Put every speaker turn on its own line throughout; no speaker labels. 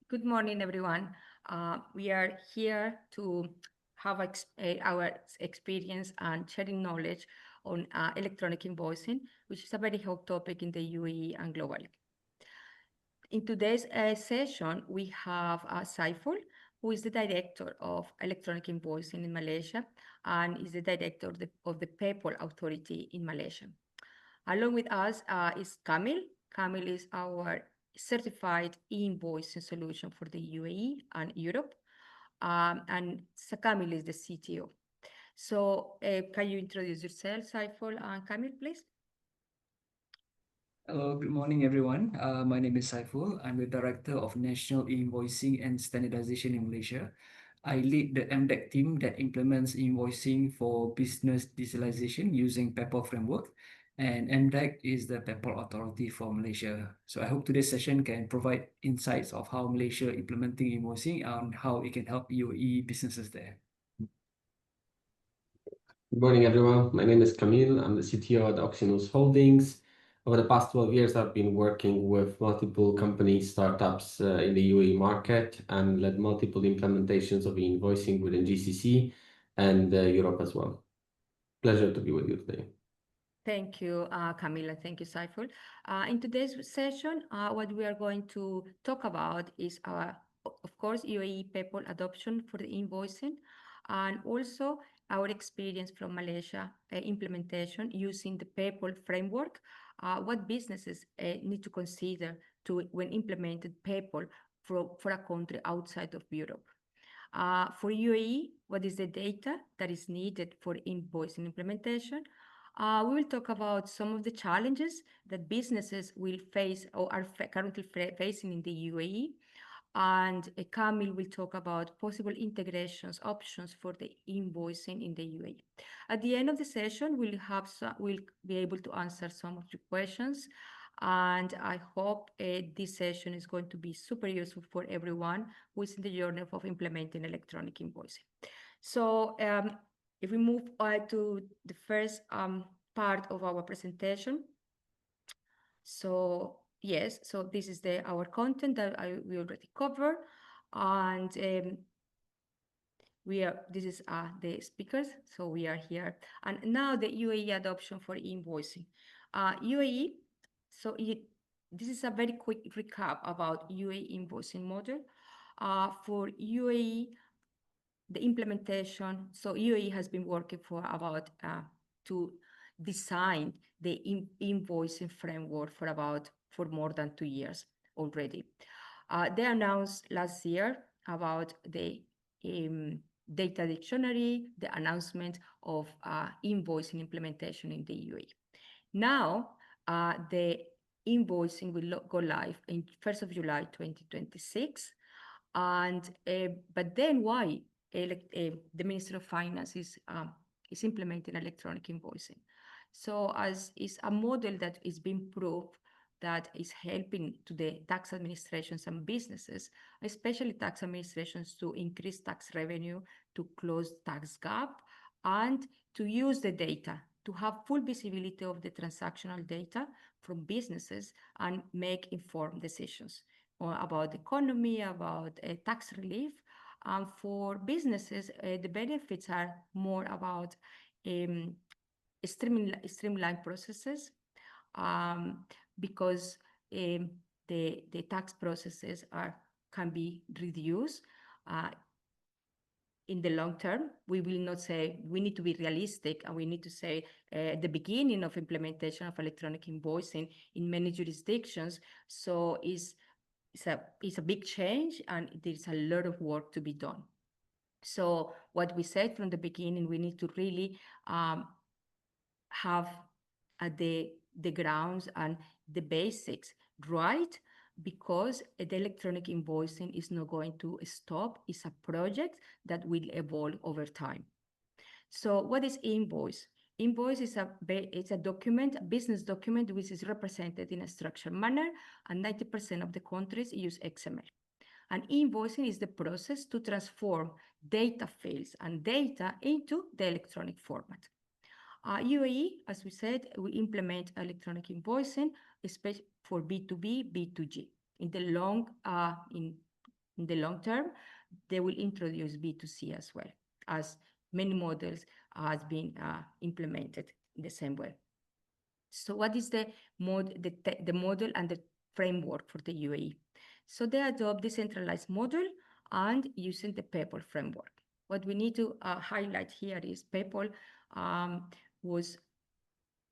Good morning, everyone. We are here to have our experience and sharing knowledge on electronic invoicing, which is a very hot topic in the UAE and globally. In today's session, we have Saiful, who is the director of electronic invoicing in Malaysia and is the director of the Peppol authority in Malaysia. Along with us is Kamil. Kamil is our certified e-invoicing solution for the UAE and Europe. And Kamil is the CTO. So can you introduce yourself, Saiful and Kamil, please?
Hello, good morning, everyone. My name is Saiful. I'm the Director of National Invoicing and Standardization in Malaysia. I lead the MDEC team that implements invoicing for business digitalization using Peppol framework. And MDEC is the Peppol authority for Malaysia. So I hope today's session can provide insights of how Malaysia implementing invoicing and how it can help UAE businesses there.
Good morning, everyone. My name is Camille. I'm the CTO at Oxynos Holdings. Over the past 12 years, I've been working with multiple companies, startups in the UAE market, and led multiple implementations of invoicing within GCC and Europe as well. Pleasure to be with you today.
Thank you, Camila. Thank you, Saiful. In today's session, what we are going to talk about is, of course, UAE Peppol adoption for the invoicing, and also our experience from Malaysia implementation using the Peppol framework. What businesses need to consider when implemented Peppol for a country outside of Europe. For UAE, what is the data that is needed for invoicing implementation? We will talk about some of the challenges that businesses will face or are currently facing in the UAE. And Kamil will talk about possible integrations options for the invoicing in the UAE. At the end of the session, we'll be able to answer some of your questions. And I hope this session is going to be super useful for everyone who is in the journey of implementing electronic invoicing. So if we move to the first part of our presentation. So yes, so this is our content that we already covered, and this is the speakers. So we are here, and now the UAE adoption for invoicing. UAE. So this is a very quick recap about UAE invoicing model. For UAE, the implementation. So UAE has been working for about to design the invoicing framework for more than 2 years already. They announced last year about the data dictionary, the announcement of invoicing implementation in the UAE. Now, the invoicing will go live in 1st of July 2026. And but then why the Ministry of Finance is implementing electronic invoicing? So as is a model that is being proved that is helping to the tax administrations and businesses, especially tax administrations, to increase tax revenue, to close tax gap, and to use the data, to have full visibility of the transactional data from businesses and make informed decisions about the economy, about tax relief. For businesses, the benefits are more about streamlined processes because the tax processes can be reduced. In the long term, we will not say we need to be realistic, and we need to say at the beginning of implementation of electronic invoicing in many jurisdictions. So it's a big change, and there's a lot of work to be done. So what we said from the beginning, we need to really have the grounds and the basics right, because the electronic invoicing is not going to stop. It's a project that will evolve over time. So what is invoice? Invoice is a document, a business document, which is represented in a structured manner, and 90% of the countries use XML. And invoicing is the process to transform data fields and data into the electronic format. UAE, as we said, we implement electronic invoicing, especially for B2B, B2G. In the long, In the long term, they will introduce B2C as well, as many models has been implemented in the same way. So what is the model and the framework for the UAE? So they adopt decentralized model and using the Peppol framework. What we need to highlight here is Peppol was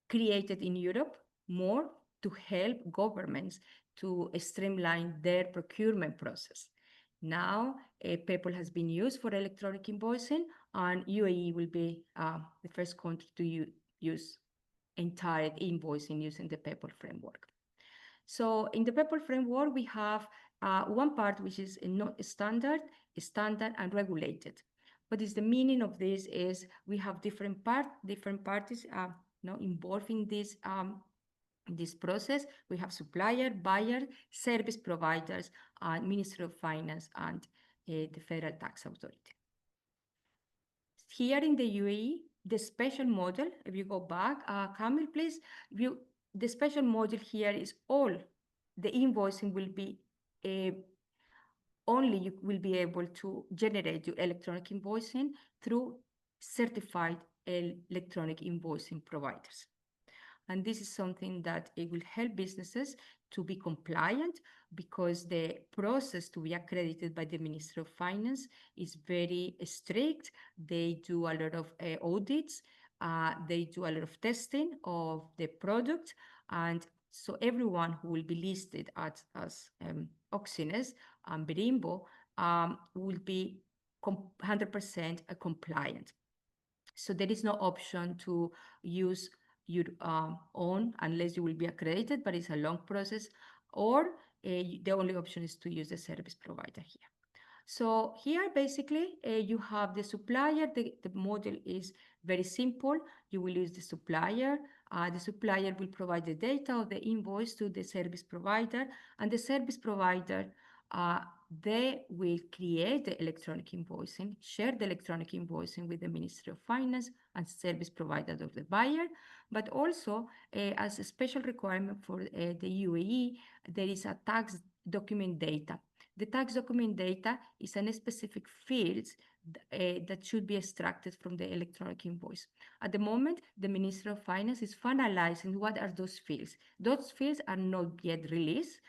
created in Europe more to help governments to streamline their procurement process. Now, Peppol has been used for electronic invoicing, and UAE will be the first country to use entire invoicing using the Peppol framework. So in the Peppol framework, we have one part which is not standard and regulated. What is the meaning of this is we have different parties involved in this process. We have supplier, buyer, service providers, and Ministry of Finance and the Federal Tax Authority. Here in the UAE, the special model, if you go back, Kamil, please, the special model here is all the invoicing will be only you will be able to generate your electronic invoicing through certified electronic invoicing providers. And this is something that it will help businesses to be compliant, because the process to be accredited by the Ministry of Finance is very strict. They do a lot of audits. They do a lot of testing of the product. And so everyone who will be listed as Oxines and Birimbo will be 100% compliant. So there is no option to use your own unless you will be accredited, but it's a long process, or the only option is to use the service provider here. So here, basically, you have the supplier. The model is very simple. You will use the supplier. The supplier will provide the data of the invoice to the service provider, and the service provider they will create the electronic invoicing, share the electronic invoicing with the Ministry of Finance and service provider of the buyer. But also, as a special requirement for the UAE, there is a tax document data. The tax document data is a specific fields that should be extracted from the electronic invoice. At the moment, the Ministry of Finance is finalizing what are those fields. Those fields are not yet released.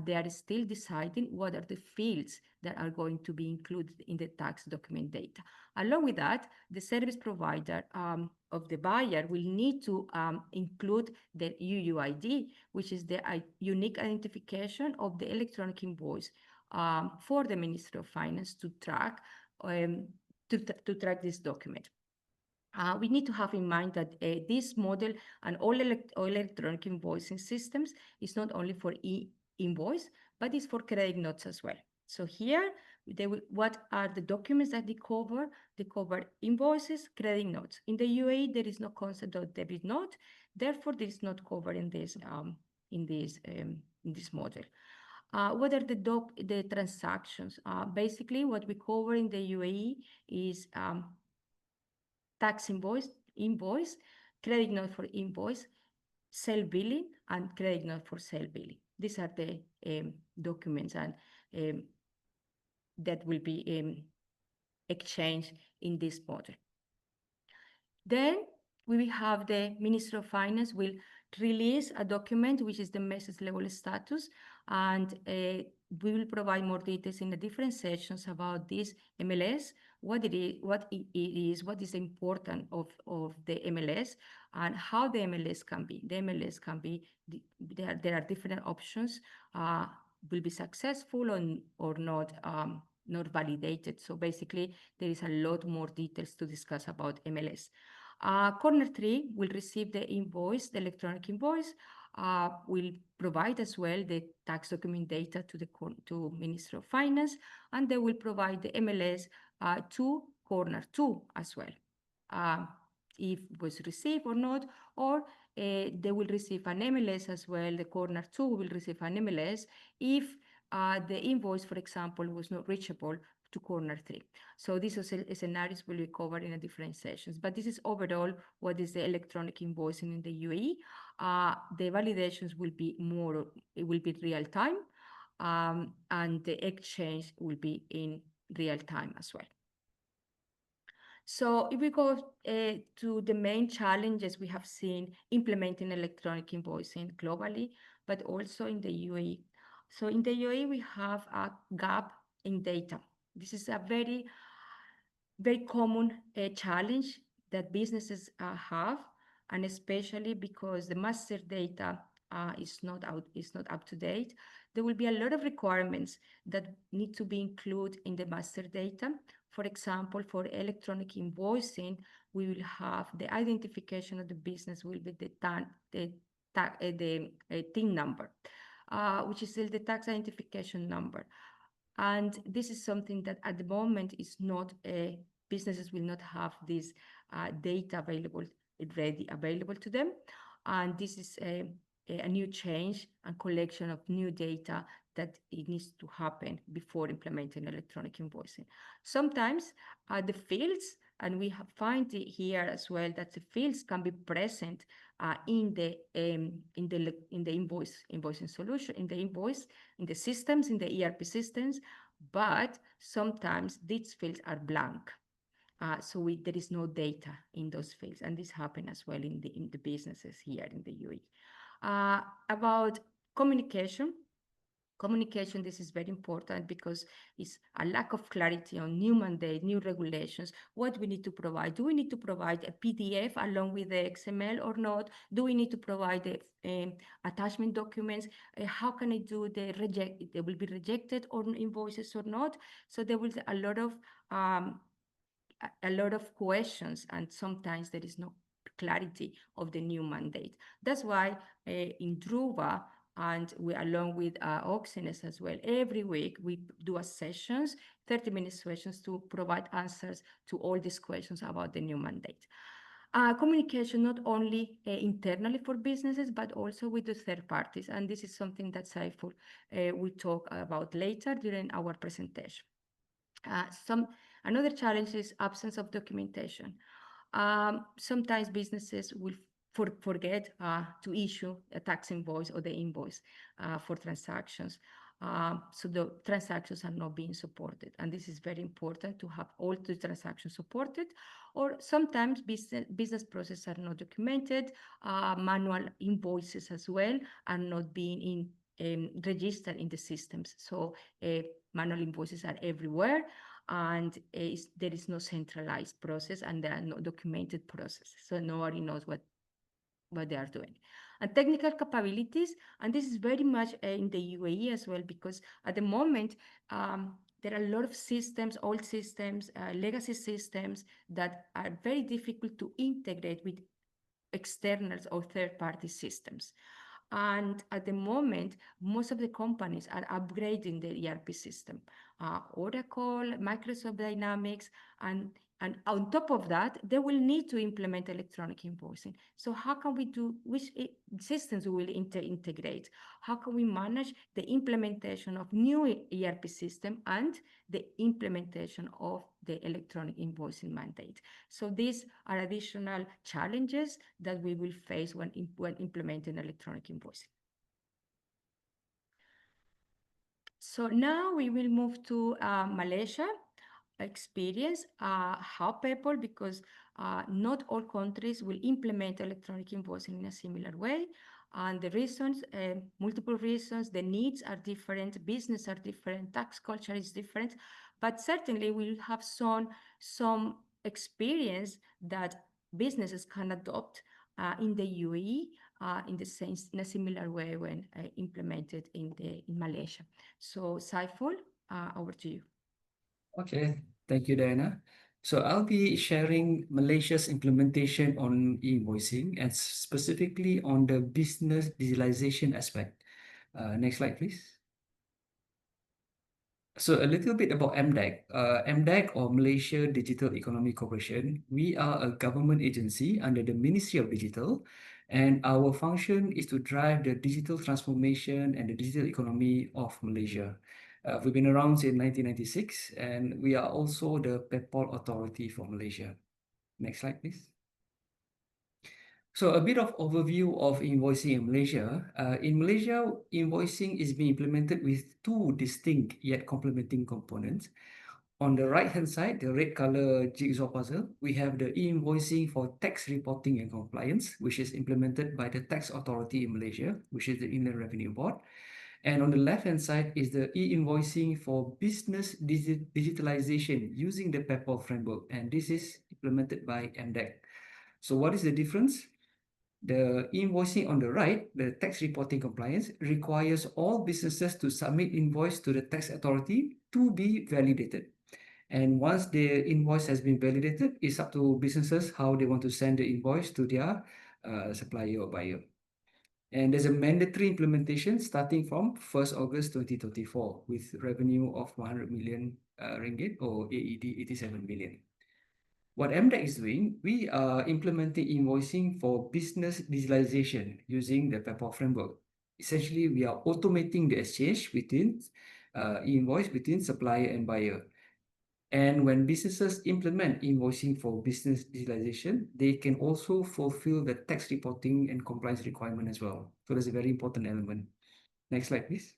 They are still deciding what are the fields that are going to be included in the tax document data. Along with that, the service provider of the buyer will need to include the UUID, which is the unique identification of the electronic invoice for the Ministry of Finance to track this document. We need to have in mind that this model and all electronic invoicing systems is not only for e-invoice, but it's for credit notes as well. So here, what are the documents that they cover? They cover invoices, credit notes. In the UAE, there is no concept of debit note. Therefore, this is not covered in this model. What are the transactions? Basically, what we cover in the UAE is tax invoice, credit note for invoice, sale billing, and credit note for sale billing. These are the documents and that will be exchanged in this model. Then we will have the Ministry of Finance will release a document which is the message level status, and we will provide more details in the different sections about this MLS, what it is, what is important of the MLS, and how the MLS can be. The MLS can be, there are different options, will be successful or not validated. So basically, there is a lot more details to discuss about MLS. Corner 3 will receive the invoice, the electronic invoice, will provide as well the tax document data to Ministry of Finance, and they will provide the MLS to Corner 2 as well, if it was received or not, or they will receive an MLS as well. The Corner 2 will receive an MLS if the invoice, for example, was not reachable to Corner 3. So these scenarios will be covered in a different sessions. But this is overall what is the electronic invoicing in the UAE. The validations will be real time. and the exchange will be in real time as well. So if we go to the main challenges we have seen implementing electronic invoicing globally, but also in the UAE. So in the UAE, we have a gap in data. This is a very common challenge that businesses have, and especially because the master data is not up to date. There will be a lot of requirements that need to be included in the master data. For example, for electronic invoicing, we will have the identification of the business will be the TIN number, which is the tax identification number. And this is something that at the moment is not, businesses will not have this data ready available to them. And this is a new change and collection of new data that it needs to happen before implementing electronic invoicing. Sometimes the fields, and we find it here as well, that the fields can be present in the invoicing solution, in the systems, in the ERP systems, but sometimes these fields are blank. So there is no data in those fields, and this happens as well in the businesses here in the UAE. About communication, this is very important because it's a lack of clarity on new mandate, new regulations, what we need to provide. Do we need to provide a PDF along with the XML or not? Do we need to provide the attachment documents? How can I do they will be rejected or invoices or not? So there will be a lot of questions, and sometimes there is no clarity of the new mandate. That's why in Druva, and we, along with Oxines as well, every week we do a sessions, 30-minute sessions to provide answers to all these questions about the new mandate. Communication not only internally for businesses, but also with the third parties. And this is something that Saiful will talk about later during our presentation. Another challenge is absence of documentation. Sometimes businesses will forget to issue a tax invoice or the invoice for transactions. So the transactions are not being supported. And this is very important to have all the transactions supported. Or sometimes business processes are not documented. Manual invoices as well are not being registered in the systems. So manual invoices are everywhere, and there is no centralized process, and there are no documented processes. So nobody knows what they are doing. And technical capabilities, and this is very much in the UAE as well, because at the moment, there are a lot of systems, old systems, legacy systems that are very difficult to integrate with externals or third-party systems. And at the moment, most of the companies are upgrading their ERP system. Oracle, Microsoft Dynamics, and on top of that, they will need to implement electronic invoicing. So how can we do, which systems we will integrate? How can we manage the implementation of new ERP system and the implementation of the electronic invoicing mandate? So these are additional challenges that we will face when implementing electronic invoicing. So now we will move to Malaysia experience, how Peppol, because not all countries will implement electronic invoicing in a similar way. And the reasons, multiple reasons, the needs are different, business are different, tax culture is different, but certainly we'll have some experience that businesses can adopt in the UAE in a similar way when implemented in Malaysia. So Saiful, over to you.
Okay, thank you, Diana. So I'll be sharing Malaysia's implementation on e-invoicing and specifically on the business digitalization aspect. Next slide, please. So a little bit about MDEC. MDEC, or Malaysia Digital Economy Corporation, we are a government agency under the Ministry of Digital, and our function is to drive the digital transformation and the digital economy of Malaysia. We've been around since 1996, and we are also the Peppol Authority for Malaysia. Next slide, please. So a bit of overview of invoicing in Malaysia. In Malaysia, invoicing is being implemented with two distinct yet complementing components. On the right-hand side, the red color jigsaw puzzle, we have the e-invoicing for tax reporting and compliance, which is implemented by the tax authority in Malaysia, which is the Inland Revenue Board. And on the left-hand side is the e-invoicing for business digitalization using the Peppol framework, and this is implemented by MDEC. So what is the difference? The invoicing on the right, the tax reporting compliance, requires all businesses to submit invoice to the tax authority to be validated. And once the invoice has been validated, it's up to businesses how they want to send the invoice to their supplier or buyer. And there's a mandatory implementation starting from 1st August 2024 with revenue of 100 million ringgit or AED 87 million. What MDEC is doing, we are implementing invoicing for business digitalization using the Peppol framework. Essentially, we are automating the exchange between invoice between supplier and buyer. And when businesses implement invoicing for business digitalization, they can also fulfill the tax reporting and compliance requirement as well. So that's a very important element. Next slide, please.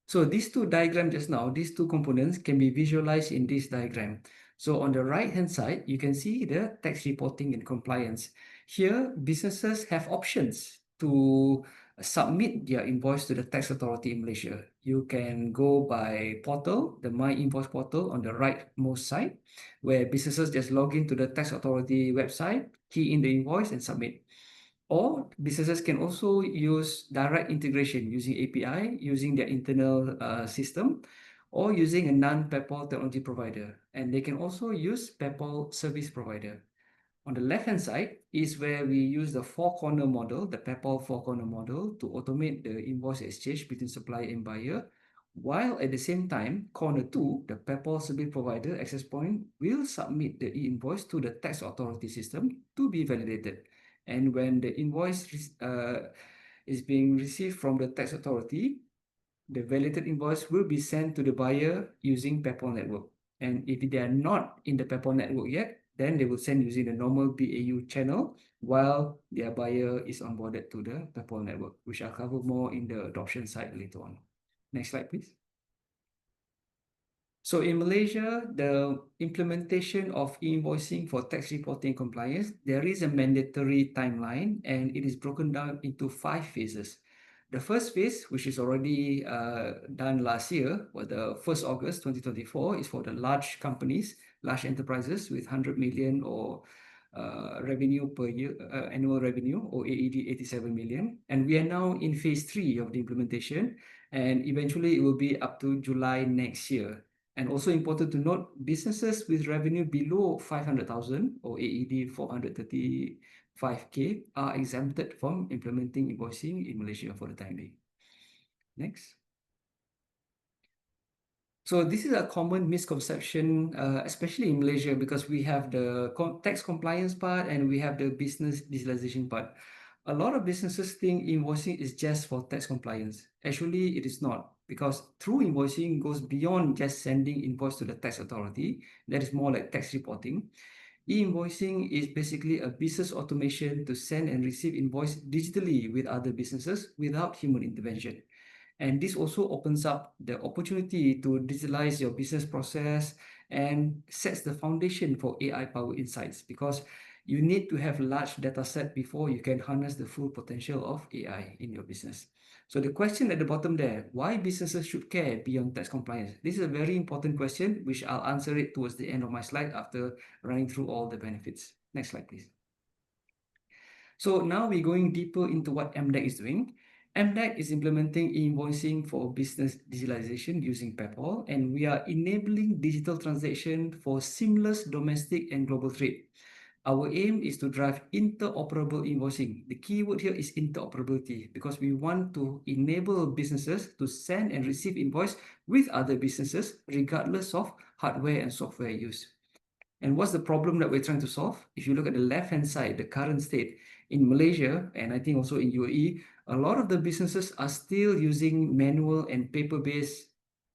So these two diagrams just now, these two components can be visualized in this diagram. So on the right-hand side, you can see the tax reporting and compliance. Here, businesses have options to submit their invoice to the tax authority in Malaysia. You can go by portal, the My Invoice portal on the rightmost side, where businesses just log into the tax authority website, key in the invoice and submit. Or businesses can also use direct integration using API, using their internal system, or using a non-Peppol technology provider. And they can also use Peppol service provider. On the left-hand side is where we use the four-corner model, the Peppol four-corner model, to automate the invoice exchange between supplier and buyer, while at the same time, corner 2, the Peppol service provider access point will submit the e-invoice to the tax authority system to be validated. And when the invoice is being received from the tax authority, the validated invoice will be sent to the buyer using Peppol network. And if they are not in the Peppol network yet, then they will send using the normal BAU channel while their buyer is onboarded to the Peppol network, which I'll cover more in the adoption side later on. Next slide, please. So in Malaysia, the implementation of invoicing for tax reporting compliance, there is a mandatory timeline and it is broken down into 5 phases. The first phase, which is already done last year, was the 1st August 2024, is for the large companies, large enterprises with 100 million or revenue per year, annual revenue or AED 87 million. And we are now in phase 3 of the implementation, and eventually it will be up to July next year. And also important to note, businesses with revenue below 500,000 or AED 435K are exempted from implementing invoicing in Malaysia for the time being. Next. So this is a common misconception, especially in Malaysia, because we have the tax compliance part and we have the business digitalization part. A lot of businesses think invoicing is just for tax compliance. Actually, it is not, because true invoicing goes beyond just sending invoice to the tax authority. That is more like tax reporting. E-invoicing is basically a business automation to send and receive invoice digitally with other businesses without human intervention. And this also opens up the opportunity to digitalize your business process and sets the foundation for AI-powered insights, because you need to have a large data set before you can harness the full potential of AI in your business. So the question at the bottom there, why businesses should care beyond tax compliance? This is a very important question, which I'll answer it towards the end of my slide after running through all the benefits. Next slide, please. So now we're going deeper into what MDEC is doing. MDEC is implementing invoicing for business digitalization using Peppol, and we are enabling digital transaction for seamless domestic and global trade. Our aim is to drive interoperable invoicing. The key word here is interoperability, because we want to enable businesses to send and receive invoice with other businesses, regardless of hardware and software use. And what's the problem that we're trying to solve? If you look at the left-hand side, the current state in Malaysia, and I think also in UAE, a lot of the businesses are still using manual and paper-based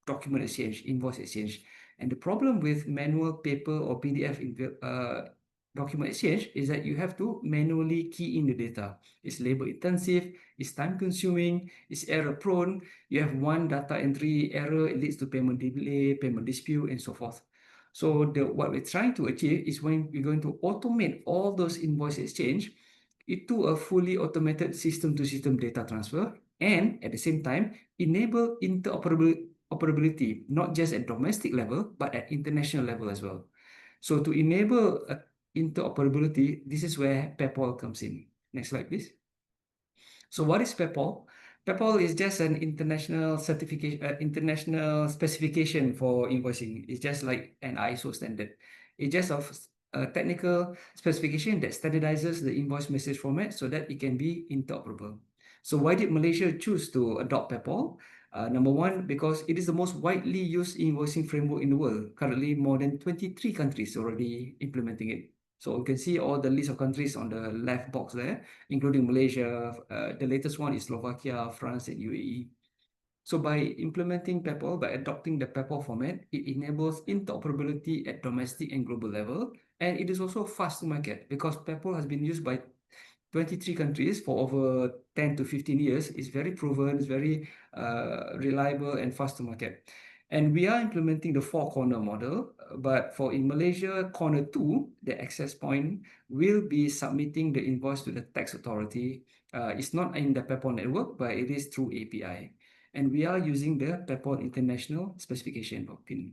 document exchange, invoice exchange. And the problem with manual paper or PDF document exchange is that you have to manually key in the data. It's labor intensive, it's time consuming, it's error prone. You have one data entry error, it leads to payment delay, payment dispute, and so forth. So what we're trying to achieve is when we're going to automate all those invoice exchange into a fully automated system-to-system data transfer, and at the same time, enable interoperability, not just at domestic level, but at international level as well. So to enable interoperability, this is where Peppol comes in. Next slide, please. So what is Peppol? Peppol is just an international certification, international specification for invoicing. It's just like an ISO standard. It's just a technical specification that standardizes the invoice message format so that it can be interoperable. So why did Malaysia choose to adopt Peppol? Number one, because it is the most widely used invoicing framework in the world. Currently, more than 23 countries already implementing it. So you can see all the list of countries on the left box there, including Malaysia. The latest one is Slovakia, France, and UAE. So by implementing Peppol, by adopting the Peppol format, it enables interoperability at domestic and global level. And it is also fast to market because Peppol has been used by 23 countries for over 10 to 15 years. It's very proven, it's very reliable and fast to market. And we are implementing the four corner model, but for in Malaysia, corner 2, the access point will be submitting the invoice to the tax authority. It's not in the Peppol network, but it is through API. And we are using the Peppol International specification of PIN.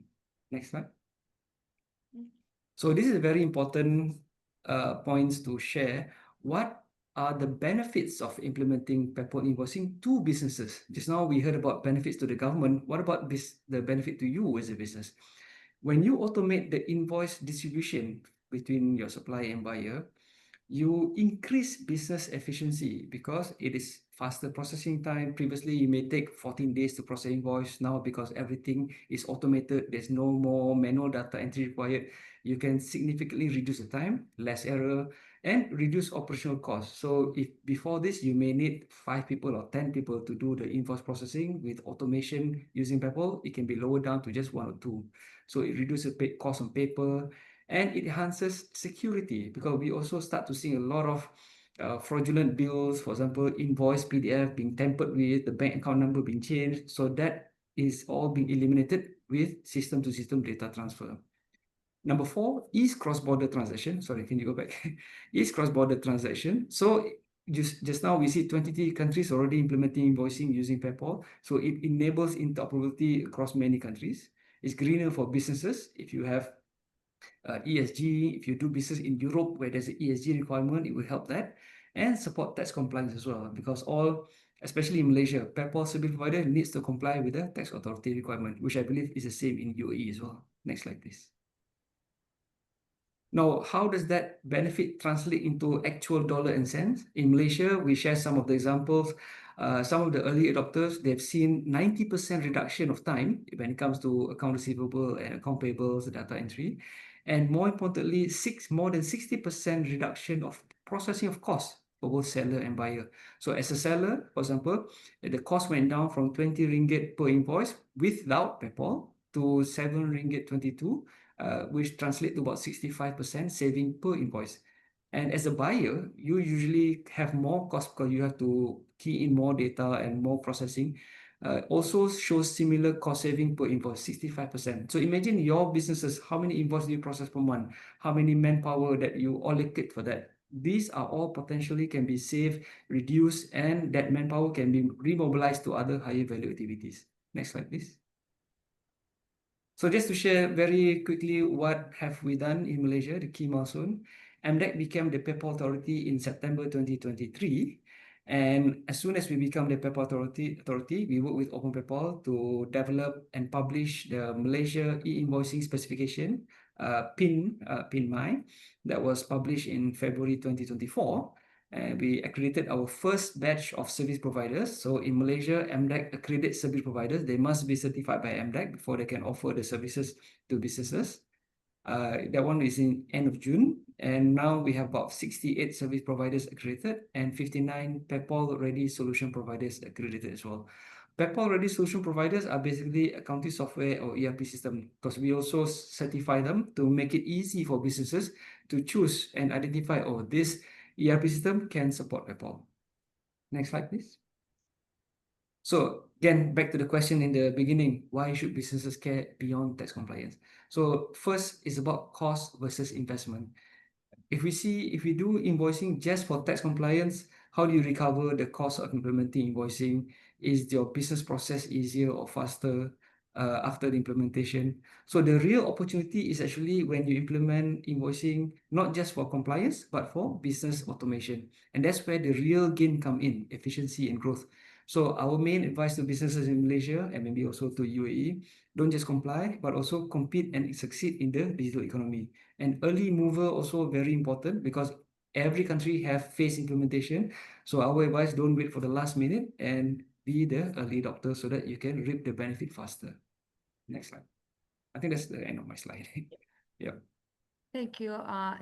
Next slide. So this is a very important points to share. What are the benefits of implementing Peppol invoicing to businesses? Just now we heard about benefits to the government. What about the benefit to you as a business? When you automate the invoice distribution between your supplier and buyer, you increase business efficiency because it is faster processing time. Previously, you may take 14 days to process invoice. Now, because everything is automated, there's no more manual data entry required. You can significantly reduce the time, less error, and reduce operational costs. So if before this, you may need 5 people or 10 people to do the invoice processing. With automation using Peppol, it can be lowered down to just 1 or 2. So it reduces cost on paper, and it enhances security because we also start to see a lot of fraudulent bills, for example, invoice PDF being tampered with, the bank account number being changed. So that is all being eliminated with system-to-system data transfer. Number 4 is cross-border transaction. Sorry, can you go back? Is cross-border transaction. So just now we see 23 countries already implementing invoicing using Peppol. So it enables interoperability across many countries. It's greener for businesses. If you have ESG, if you do business in Europe where there's an ESG requirement, it will help that, and support tax compliance as well, because especially in Malaysia, Peppol service provider needs to comply with the tax authority requirement, which I believe is the same in UAE as well. Next slide, please. Now, how does that benefit translate into actual dollar and cents? In Malaysia, we share some of the examples. Some of the early adopters, they've seen 90% reduction of time when it comes to account receivable and account payables, data entry. And more importantly, more than 60% reduction of processing of costs for both seller and buyer. So as a seller, for example, the cost went down from 20 ringgit per invoice without Peppol to 7 ringgit 22, which translates to about 65% saving per invoice. And as a buyer, you usually have more cost because you have to key in more data and more processing. Also shows similar cost saving per invoice, 65%. So imagine your businesses, how many invoices do you process per month? How many manpower that you allocate for that? These are all potentially can be saved, reduced, and that manpower can be remobilized to other higher value activities. Next slide, please. So just to share very quickly what have we done in Malaysia, the key milestone. MDEC became the Peppol Authority in September 2023. And as soon as we become the Peppol Authority, we work with Open Peppol to develop and publish the Malaysia E-Invoicing Specification, PIN-MY, that was published in February 2024. And we accredited our first batch of service providers. So in Malaysia, MDEC accredits service providers. They must be certified by MDEC before they can offer the services to businesses. That one is in end of June. And now we have about 68 service providers accredited and 59 Peppol ready solution providers accredited as well. Peppol Ready solution providers are basically accounting software or ERP system, because we also certify them to make it easy for businesses to choose and identify, oh, this ERP system can support Peppol. Next slide, please. So again, back to the question in the beginning, why should businesses care beyond tax compliance? So first is about cost versus investment. If we do invoicing just for tax compliance, how do you recover the cost of implementing invoicing? Is your business process easier or faster after the implementation? So the real opportunity is actually when you implement invoicing, not just for compliance, but for business automation. And that's where the real gain come in, efficiency and growth. So our main advice to businesses in Malaysia and maybe also to UAE, don't just comply, but also compete and succeed in the digital economy. And early mover also very important, because every country have phased implementation. So our advice, don't wait for the last minute and be the early adopter so that you can reap the benefit faster. Next slide. I think that's the end of my slide. Yeah.
Thank you.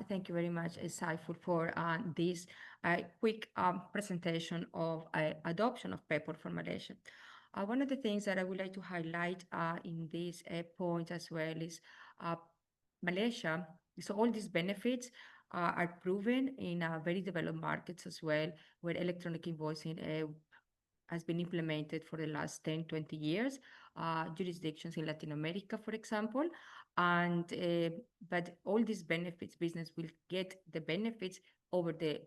Thank you very much, Saiful, for this quick presentation of adoption of Peppol for Malaysia. One of the things that I would like to highlight in this point as well is Malaysia. So all these benefits are proven in very developed markets as well, where electronic invoicing has been implemented for the last 10, 20 years, jurisdictions in Latin America, for example. And but all these benefits, business will get the benefits over the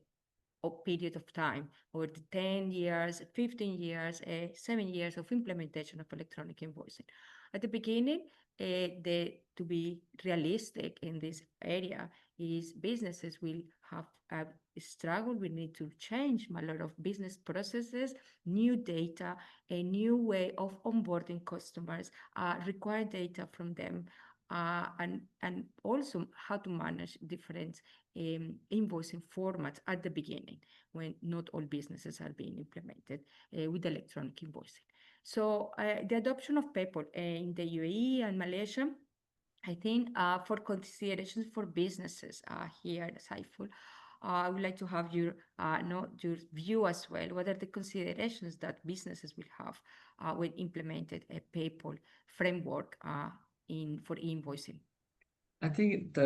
period of time, over the 10 years, 15 years, 7 years of implementation of electronic invoicing. At the beginning, to be realistic in this area is businesses will have a struggle. We need to change a lot of business processes, new data, a new way of onboarding customers, require data from them, and also how to manage different invoicing formats at the beginning when not all businesses are being implemented with electronic invoicing. So the adoption of Peppol in the UAE and Malaysia, I think for considerations for businesses here, Saiful, I would like to have your view as well. What are the considerations that businesses will have when implemented a Peppol framework for invoicing?
I think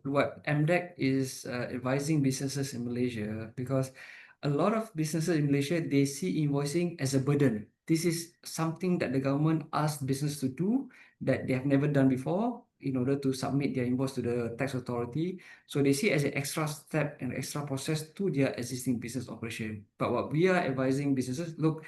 what MDEC is advising businesses in Malaysia, because a lot of businesses in Malaysia, they see invoicing as a burden. This is something that the government asked business to do that they have never done before in order to submit their invoice to the tax authority. So they see it as an extra step and extra process to their existing business operation. But what we are advising businesses, look,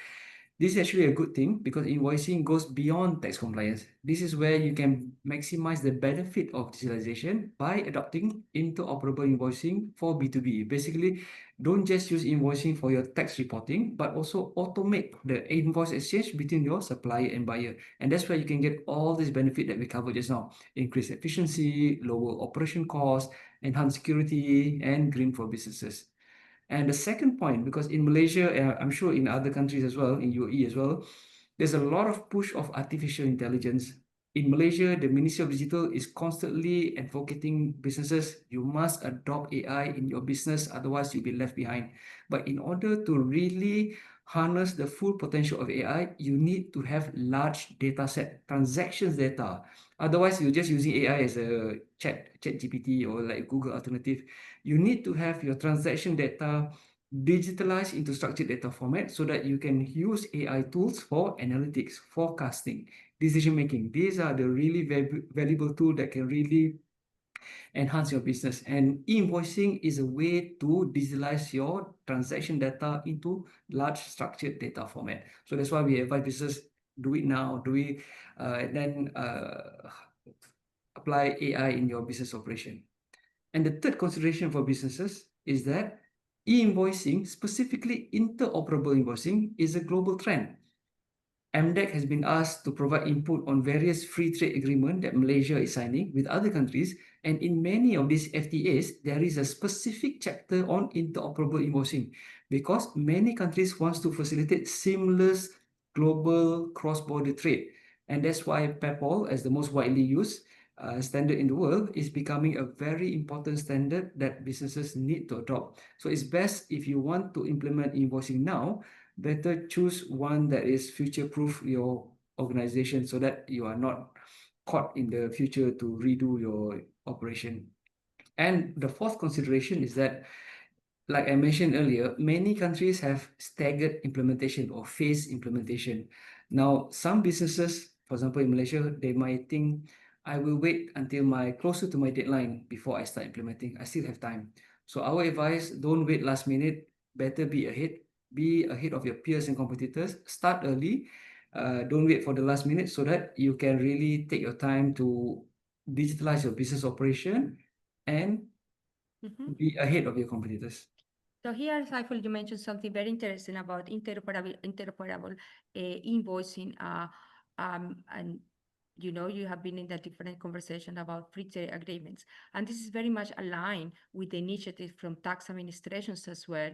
this is actually a good thing because invoicing goes beyond tax compliance. This is where you can maximize the benefit of digitalization by adopting interoperable invoicing for B2B. Basically, don't just use invoicing for your tax reporting, but also automate the invoice exchange between your supplier and buyer. And that's where you can get all this benefit that we covered just now. Increase efficiency, lower operation costs, enhance security, and green for businesses. And the second point, because in Malaysia, I'm sure in other countries as well, in UAE as well, there's a lot of push of artificial intelligence. In Malaysia, the Ministry of Digital is constantly advocating businesses, you must adopt AI in your business, otherwise you'll be left behind. But in order to really harness the full potential of AI, you need to have large data set, transactions data. Otherwise, you're just using AI as a chat GPT or like Google alternative. You need to have your transaction data digitalized into structured data format so that you can use AI tools for analytics, forecasting, decision making. These are the really valuable tools that can really enhance your business. And e-invoicing is a way to digitalize your transaction data into large structured data format. So that's why we advise businesses, do it now, then apply AI in your business operation. And the third consideration for businesses is that e-invoicing, specifically interoperable invoicing, is a global trend. MDEC has been asked to provide input on various free trade agreements that Malaysia is signing with other countries, and in many of these FTAs, there is a specific chapter on interoperable invoicing because many countries want to facilitate seamless global cross-border trade. And that's why Peppol, as the most widely used standard in the world, is becoming a very important standard that businesses need to adopt. So it's best if you want to implement invoicing now, better choose one that is future-proof your organization so that you are not caught in the future to redo your operation. And the fourth consideration is that, like I mentioned earlier, many countries have staggered implementation or phased implementation. Now, some businesses, for example, in Malaysia, they might think, I will wait until closer to my deadline before I start implementing. I still have time. So our advice, don't wait last minute, better be ahead. Be ahead of your peers and competitors. Start early. Don't wait for the last minute so that you can really take your time to digitalize your business operation and be ahead of your competitors.
So here, Saiful, you mentioned something very interesting about interoperable invoicing, and you have been in that different conversation about free trade agreements, and this is very much aligned with the initiative from tax administrations as well,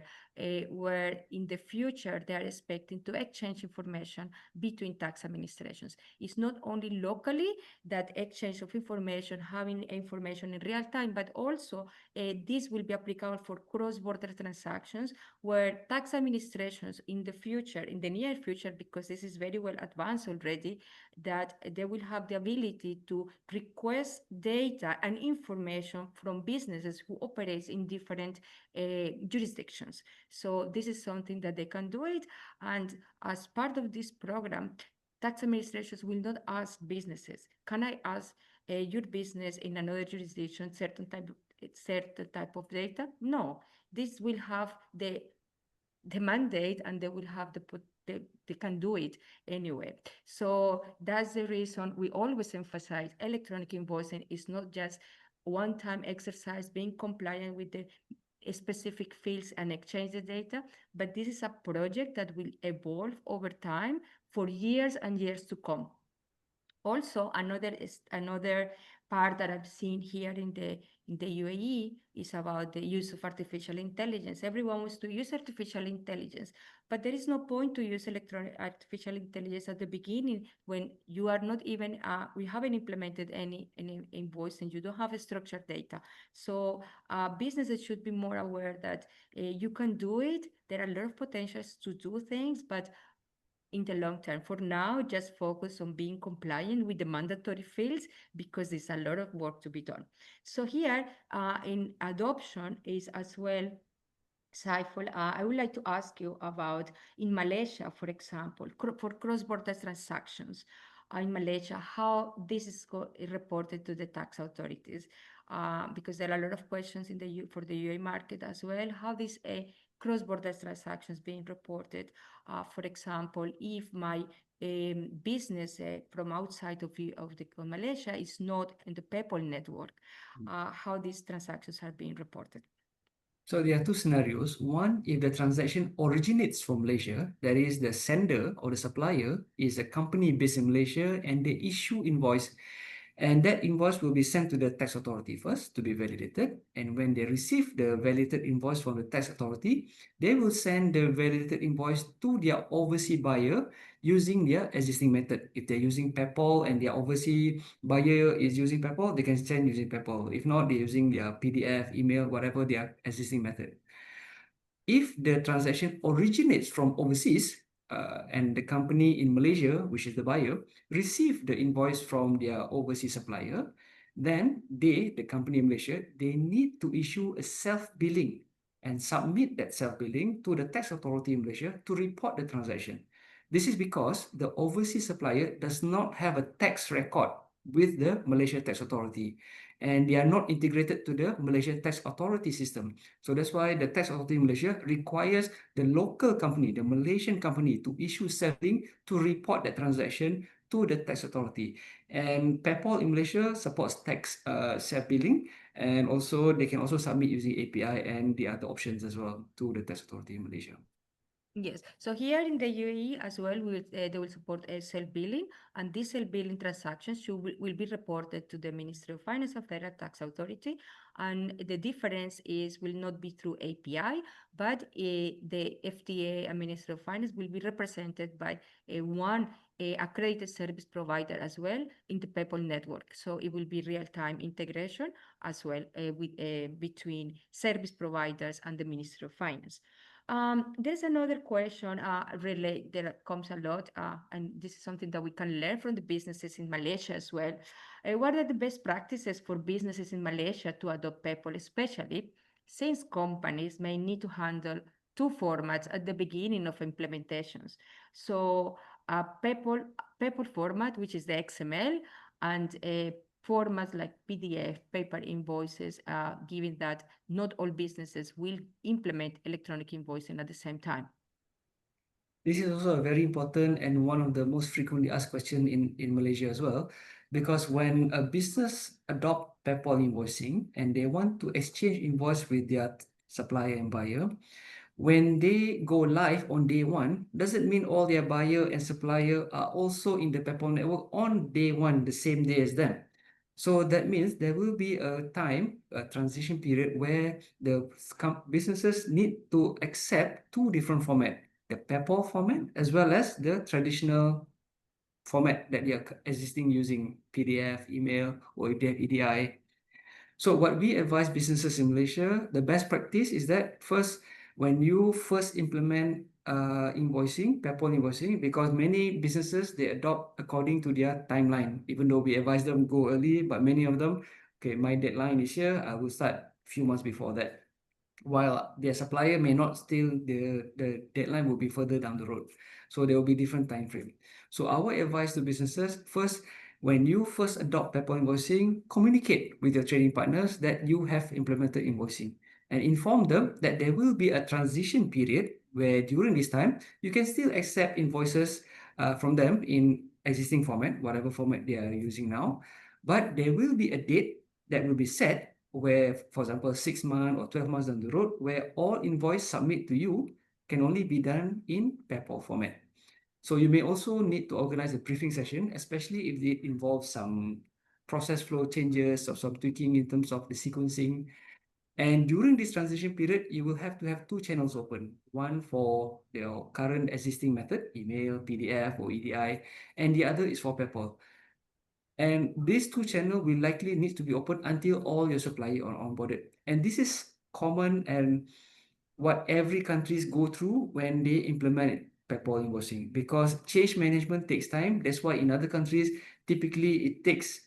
where in the future they are expecting to exchange information between tax administrations. It's not only locally that exchange of information, having information in real time, but also this will be applicable for cross-border transactions where tax administrations in the future, in the near future, because this is very well advanced already, that they will have the ability to request data and information from businesses who operate in different jurisdictions. So this is something that they can do it. And as part of this program, tax administrations will not ask businesses, can I ask your business in another jurisdiction certain type of data? No, this will have the mandate, and they will have they can do it anyway. So that's the reason we always emphasize electronic invoicing is not just one-time exercise being compliant with the specific fields and exchange the data, but this is a project that will evolve over time for years and years to come. Also, another part that I've seen here in the UAE is about the use of artificial intelligence. Everyone wants to use artificial intelligence, but there is no point to use artificial intelligence at the beginning when you are not even we haven't implemented any invoice and you don't have structured data. So businesses should be more aware that you can do it. There are a lot of potentials to do things, but in the long term. For now, just focus on being compliant with the mandatory fields because there's a lot of work to be done. So here in adoption is as well, Saiful, I would like to ask you about in Malaysia, for example, for cross-border transactions in Malaysia, how this is reported to the tax authorities, because there are a lot of questions in for the UAE market as well. How these cross-border transactions being reported? For example, if my business from outside of Malaysia is not in the Peppol network, how these transactions are being reported?
So there are two scenarios. One, if the transaction originates from Malaysia, that is the sender or the supplier is a company based in Malaysia and they issue invoice, and that invoice will be sent to the tax authority first to be validated. And when they receive the validated invoice from the tax authority, they will send the validated invoice to their overseas buyer using their existing method. If they're using Peppol and their overseas buyer is using Peppol, they can send using Peppol. If not, they're using their PDF, email, whatever their existing method. If the transaction originates from overseas, and the company in Malaysia, which is the buyer, receive the invoice from their overseas supplier, then they, the company in Malaysia, they need to issue a self-billing and submit that self-billing to the tax authority in Malaysia to report the transaction. This is because the overseas supplier does not have a tax record with the Malaysia tax authority, and they are not integrated to the Malaysia tax authority system. So that's why the tax authority in Malaysia requires the local company, the Malaysian company, to issue self-billing to report that transaction to the tax authority. And Peppol in Malaysia supports tax self-billing, and also they can also submit using API and the other options as well to the tax authority in Malaysia.
Yes, so here in the UAE as well, they will support self-billing, and these self-billing transactions will be reported to the Ministry of Finance and Federal Tax Authority, and the difference is will not be through API, but the FTA and Ministry of Finance will be represented by one accredited service provider as well in the Peppol network. So it will be real-time integration as well between service providers and the Ministry of Finance. There's another question that comes a lot, and this is something that we can learn from the businesses in Malaysia as well. What are the best practices for businesses in Malaysia to adopt Peppol, especially since companies may need to handle two formats at the beginning of implementations? So, Peppol format, which is the XML, and formats like PDF, paper invoices, given that not all businesses will implement electronic invoicing at the same time.
This is also a very important and one of the most frequently asked questions in Malaysia as well, because when a business adopt Peppol invoicing and they want to exchange invoice with their supplier and buyer, when they go live on day one, doesn't mean all their buyer and supplier are also in the Peppol network on day one, the same day as them. So that means there will be a transition period where the businesses need to accept two different formats, the Peppol format as well as the traditional format that they are existing using PDF, email, or EDI. So what we advise businesses in Malaysia, the best practice is that first, when you first implement Peppol invoicing, because many businesses, they adopt according to their timeline, even though we advise them go early, but many of them, okay, my deadline is here, I will start a few months before that. While their supplier may not still, the deadline will be further down the road. So there will be different time frame. So our advice to businesses, first, when you first adopt Peppol invoicing, communicate with your trading partners that you have implemented invoicing and inform them that there will be a transition period where during this time, you can still accept invoices from them in existing format, whatever format they are using now. But there will be a date that will be set where, for example, 6 months or 12 months down the road, where all invoice submit to you can only be done in Peppol format. So you may also need to organize a briefing session, especially if it involves some process flow changes or some tweaking in terms of the sequencing. And during this transition period, you will have to have two channels open, one for your current existing method, email, PDF, or EDI, and the other is for Peppol. And these two channels will likely need to be open until all your suppliers are onboarded. And this is common and what every countries go through when they implement Peppol invoicing, because change management takes time. That's why in other countries, typically it takes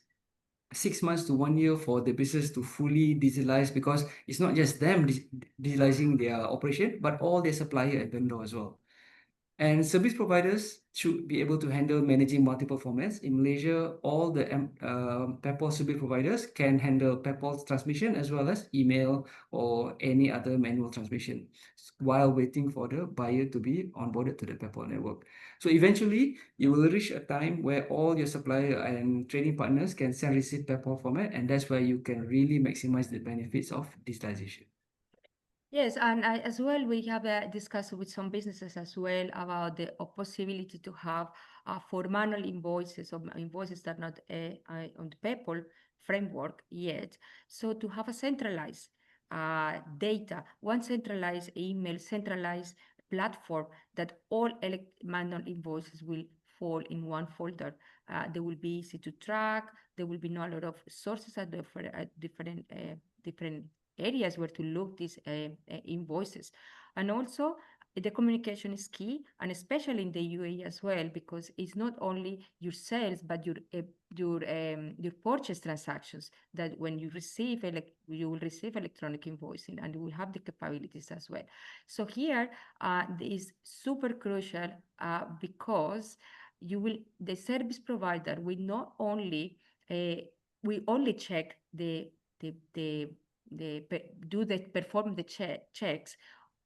6 months to 1 year for the business to fully digitalize, because it's not just them digitalizing their operation, but all their supplier and vendor as well. And service providers should be able to handle managing multiple formats. In Malaysia, all the Peppol service providers can handle Peppol's transmission as well as email or any other manual transmission while waiting for the buyer to be onboarded to the Peppol network. So eventually, you will reach a time where all your supplier and trading partners can send receive Peppol format, and that's where you can really maximize the benefits of digitalization.
Yes, and as well, we have discussed with some businesses as well about the possibility to have for manual invoices or invoices that are not on the Peppol framework yet. So to have a centralized data, one centralized email, centralized platform that all manual invoices will fall in one folder. They will be easy to track. There will be not a lot of sources at different areas where to look these invoices. And also the communication is key, and especially in the UAE as well, because it's not only your sales, but your purchase transactions that when you receive, you will receive electronic invoicing, and you will have the capabilities as well. So here is super crucial because the service provider will not only we only check perform the checks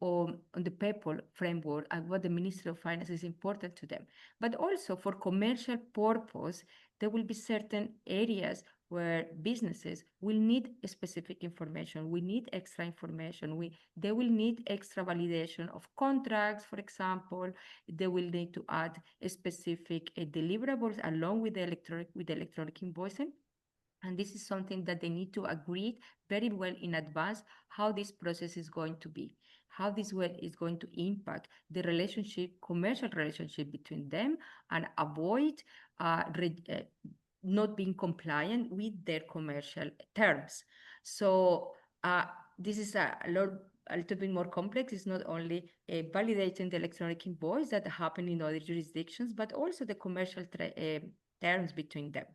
on the Peppol framework and what the Ministry of Finance is important to them. But also for commercial purpose, there will be certain areas where businesses will need specific information. We need extra information. They will need extra validation of contracts, for example. They will need to add specific deliverables along with the electronic invoicing. And this is something that they need to agree very well in advance how this process is going to be, how this is going to impact the commercial relationship between them, and avoid not being compliant with their commercial terms. So this is a lot a little bit more complex. It's not only validating the electronic invoice that happen in other jurisdictions, but also the commercial terms between them.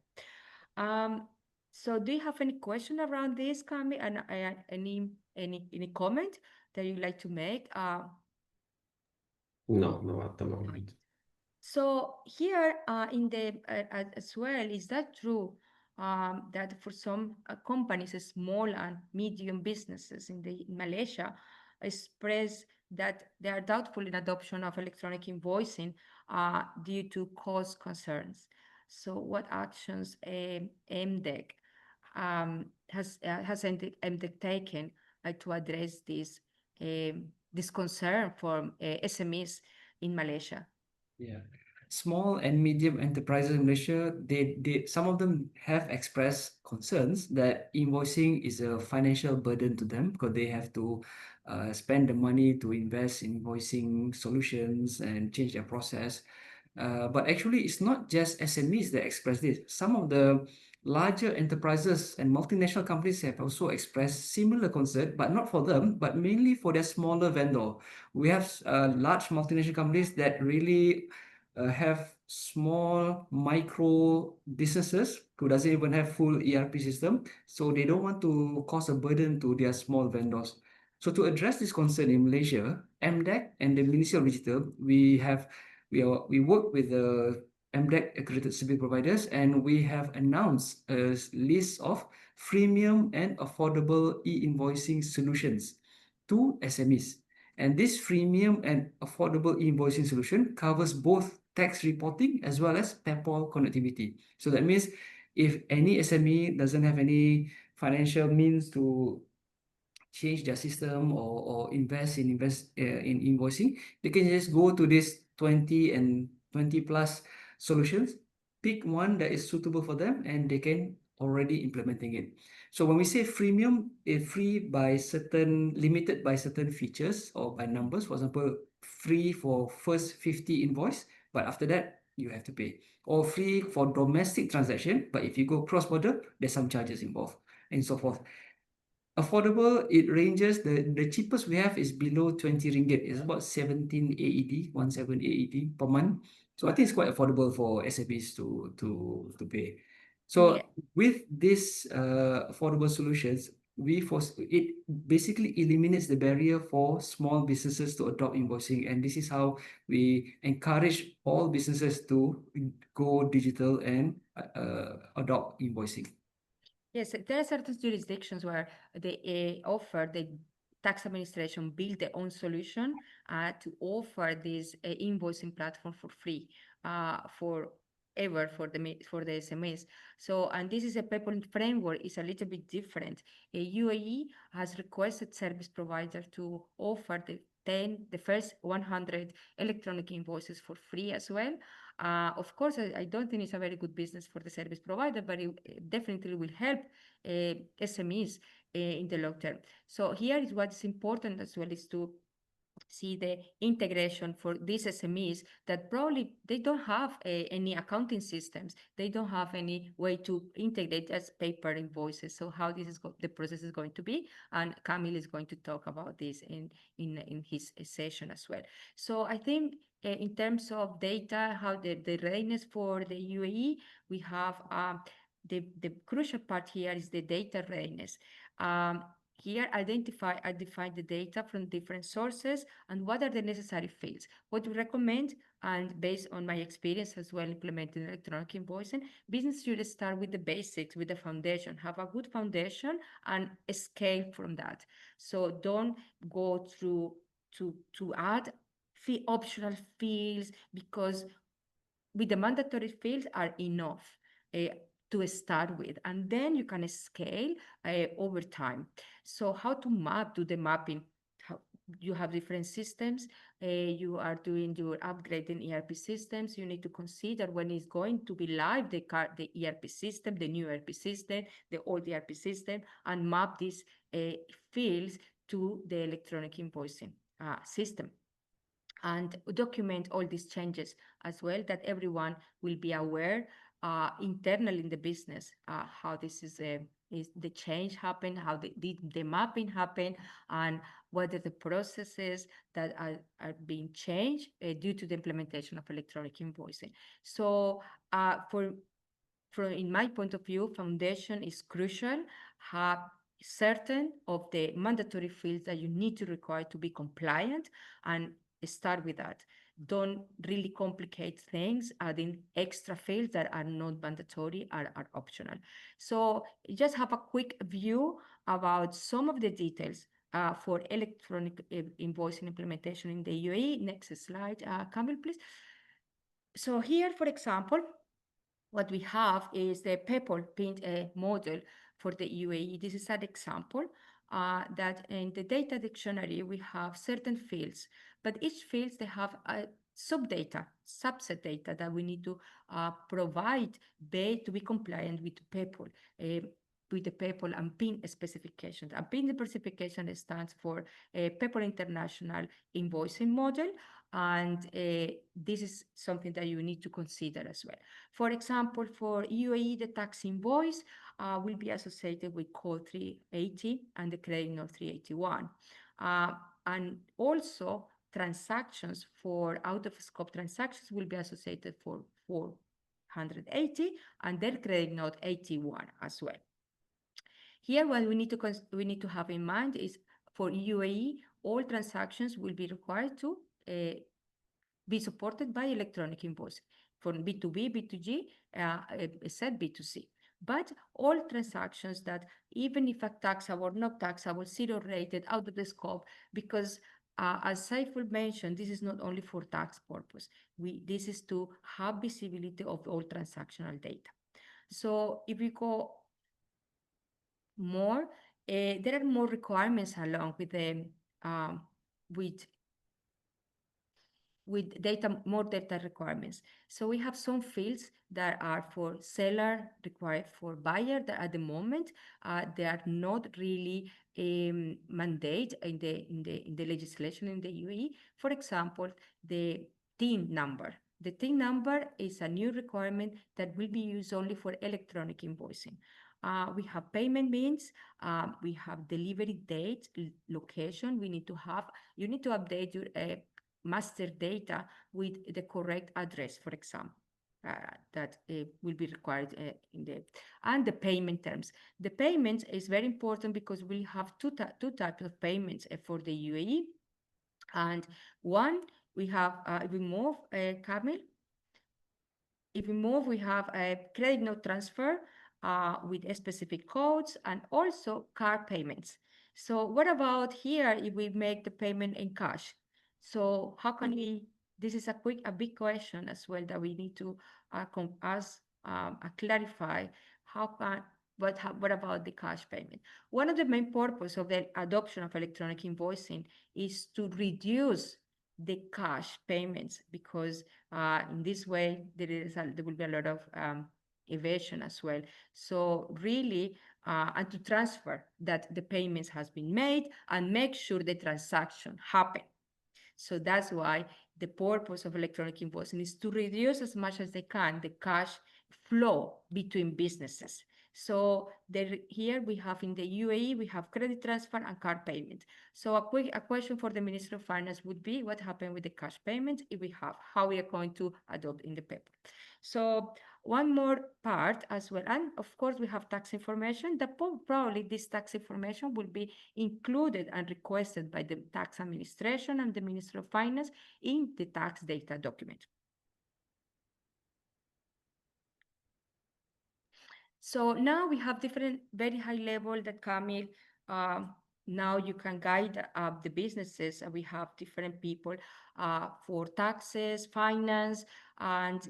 So do you have any question around this, Cami, and any comment that you'd like to make?
No, at the moment.
So here in the as well, is that true that for some companies, small and medium businesses in Malaysia, express that they are doubtful in adoption of electronic invoicing due to cost concerns? So what actions MDEC has MDEC taken to address this concern for SMEs in Malaysia?
Yeah. Small and medium enterprises in Malaysia, some of them have expressed concerns that invoicing is a financial burden to them because they have to spend the money to invest in invoicing solutions and change their process. But actually, it's not just SMEs that express this. Some of the larger enterprises and multinational companies have also expressed similar concern, but not for them, but mainly for their smaller vendor. We have large multinational companies that really have small micro businesses who doesn't even have full ERP system, so they don't want to cause a burden to their small vendors. So to address this concern in Malaysia, MDEC and the Ministry of Digital, we work with the MDEC accredited service providers, and we have announced a list of freemium and affordable e-invoicing solutions to SMEs. And this freemium and affordable e-invoicing solution covers both tax reporting as well as Peppol connectivity. So that means if any SME doesn't have any financial means to change their system or invest in invoicing, they can just go to this 20 and 20 plus solutions, pick one that is suitable for them, and they can already implementing it. So when we say freemium, it's free by limited by certain features or by numbers. For example, free for first 50 invoice, but after that you have to pay. Or free for domestic transaction, but if you go cross-border, there's some charges involved, and so forth. Affordable, it ranges, the cheapest we have is below 20 ringgit. It's about 17 AED, 17 AED per month. So I think it's quite affordable for SMEs to pay. So
Yeah.
with this affordable solutions, it basically eliminates the barrier for small businesses to adopt invoicing, and this is how we encourage all businesses to go digital and adopt invoicing.
Yes, there are certain jurisdictions where they offer the tax administration build their own solution to offer this invoicing platform for free for the SMEs. So, and this is a Peppol framework is a little bit different. UAE has requested service provider to offer the first 100 electronic invoices for free as well. Of course, I don't think it's a very good business for the service provider, but it definitely will help SMEs in the long term. So here is what's important as well is to see the integration for these SMEs that probably they don't have any accounting systems. They don't have any way to integrate as paper invoices. So how the process is going to be, and Camille is going to talk about this in his session as well. So I think in terms of data, how the readiness for the UAE, we have the crucial part here is the data readiness. Here, I define the data from different sources and what are the necessary fields. What we recommend, and based on my experience as well implementing electronic invoicing, business should start with the basics, with the foundation, have a good foundation and scale from that. So don't go through to add optional fields, because with the mandatory fields are enough to start with, and then you can scale over time. So how to do the mapping? You have different systems. You are doing your upgrading ERP systems. You need to consider when it's going to be live, the ERP system, the new ERP system, the old ERP system, and map these fields to the electronic invoicing system, and document all these changes as well, that everyone will be aware internally in the business, how this is the change happen, how the mapping happen, and what are the processes that are being changed due to the implementation of electronic invoicing. So in my point of view, foundation is crucial. Have certain of the mandatory fields that you need to require to be compliant, and start with that. Don't really complicate things, adding extra fields that are not mandatory, are optional. So just have a quick view about some of the details for electronic invoicing implementation in the UAE. Next slide, Camille, please. So here, for example, what we have is the Peppol print model for the UAE. This is an example that in the data dictionary, we have certain fields, but each field, they have a subdata, subset data that we need to provide to be compliant with Peppol. With the Peppol and PIN specifications. And PIN specification stands for Peppol International Invoicing Model, and this is something that you need to consider as well. For example, for UAE, the tax invoice will be associated with code 380 and the credit note 381. And also transactions for out-of-scope transactions will be associated for 480 and their credit note 81 as well. Here, what we need to have in mind is for UAE, all transactions will be required to be supported by electronic invoicing. For B2B, B2G, said B2C. But all transactions that, even if a taxable or not taxable, zero rated, out of the scope, because as Saiful mentioned, this is not only for tax purpose. This is to have visibility of all transactional data. So if we go more, there are more requirements along with the with data, more data requirements. So we have some fields that are for seller required for buyer that at the moment they are not really mandate in the legislation in the UAE. For example, the TIN number. The TIN number is a new requirement that will be used only for electronic invoicing. We have payment means, we have delivery date, location. You need to update your master data with the correct address, for example, that will be required and the payment terms. The payments is very important because we have two types of payments for the UAE. And one, we have, if we move, Kamil, we have a credit note transfer with specific codes and also card payments. So what about here if we make the payment in cash? So how can we, this is a big question as well that we need to clarify. What about the cash payment? One of the main purposes of the adoption of electronic invoicing is to reduce the cash payments, because in this way there will be a lot of evasion as well. So really, and to transfer that the payments has been made and make sure the transaction happen. So that's why the purpose of electronic invoicing is to reduce as much as they can the cash flow between businesses. So here we have in the UAE, we have credit transfer and card payment. So a question for the Minister of Finance would be, what happened with the cash payment if we have, how we are going to adopt in the paper. So one more part as well, and of course we have tax information. Probably this tax information will be included and requested by the tax administration and the Minister of Finance in the tax data document. So now we have different, very high level that Camille, now you can guide the businesses. We have different people for taxes, finance, and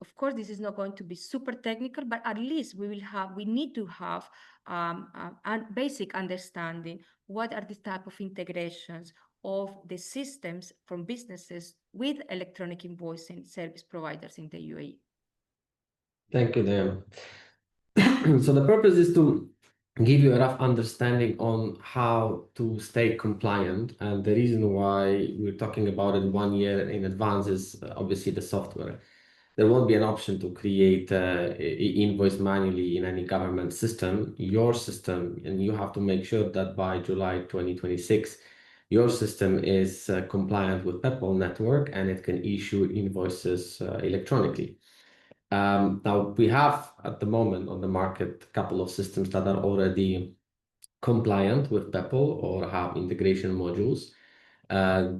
of course, this is not going to be super technical, but at least we need to have a basic understanding what are the type of integrations of the systems from businesses with electronic invoicing service providers in the UAE.
Thank you, Dan. So the purpose is to give you a rough understanding on how to stay compliant, and the reason why we're talking about it 1 year in advance is obviously the software. there won't be an option to create invoice manually in any government system, your system, and you have to make sure that by July 2026, your system is compliant with Peppol network and it can issue invoices electronically. Now, we have at the moment on the market a couple of systems that are already compliant with Peppol or have integration modules.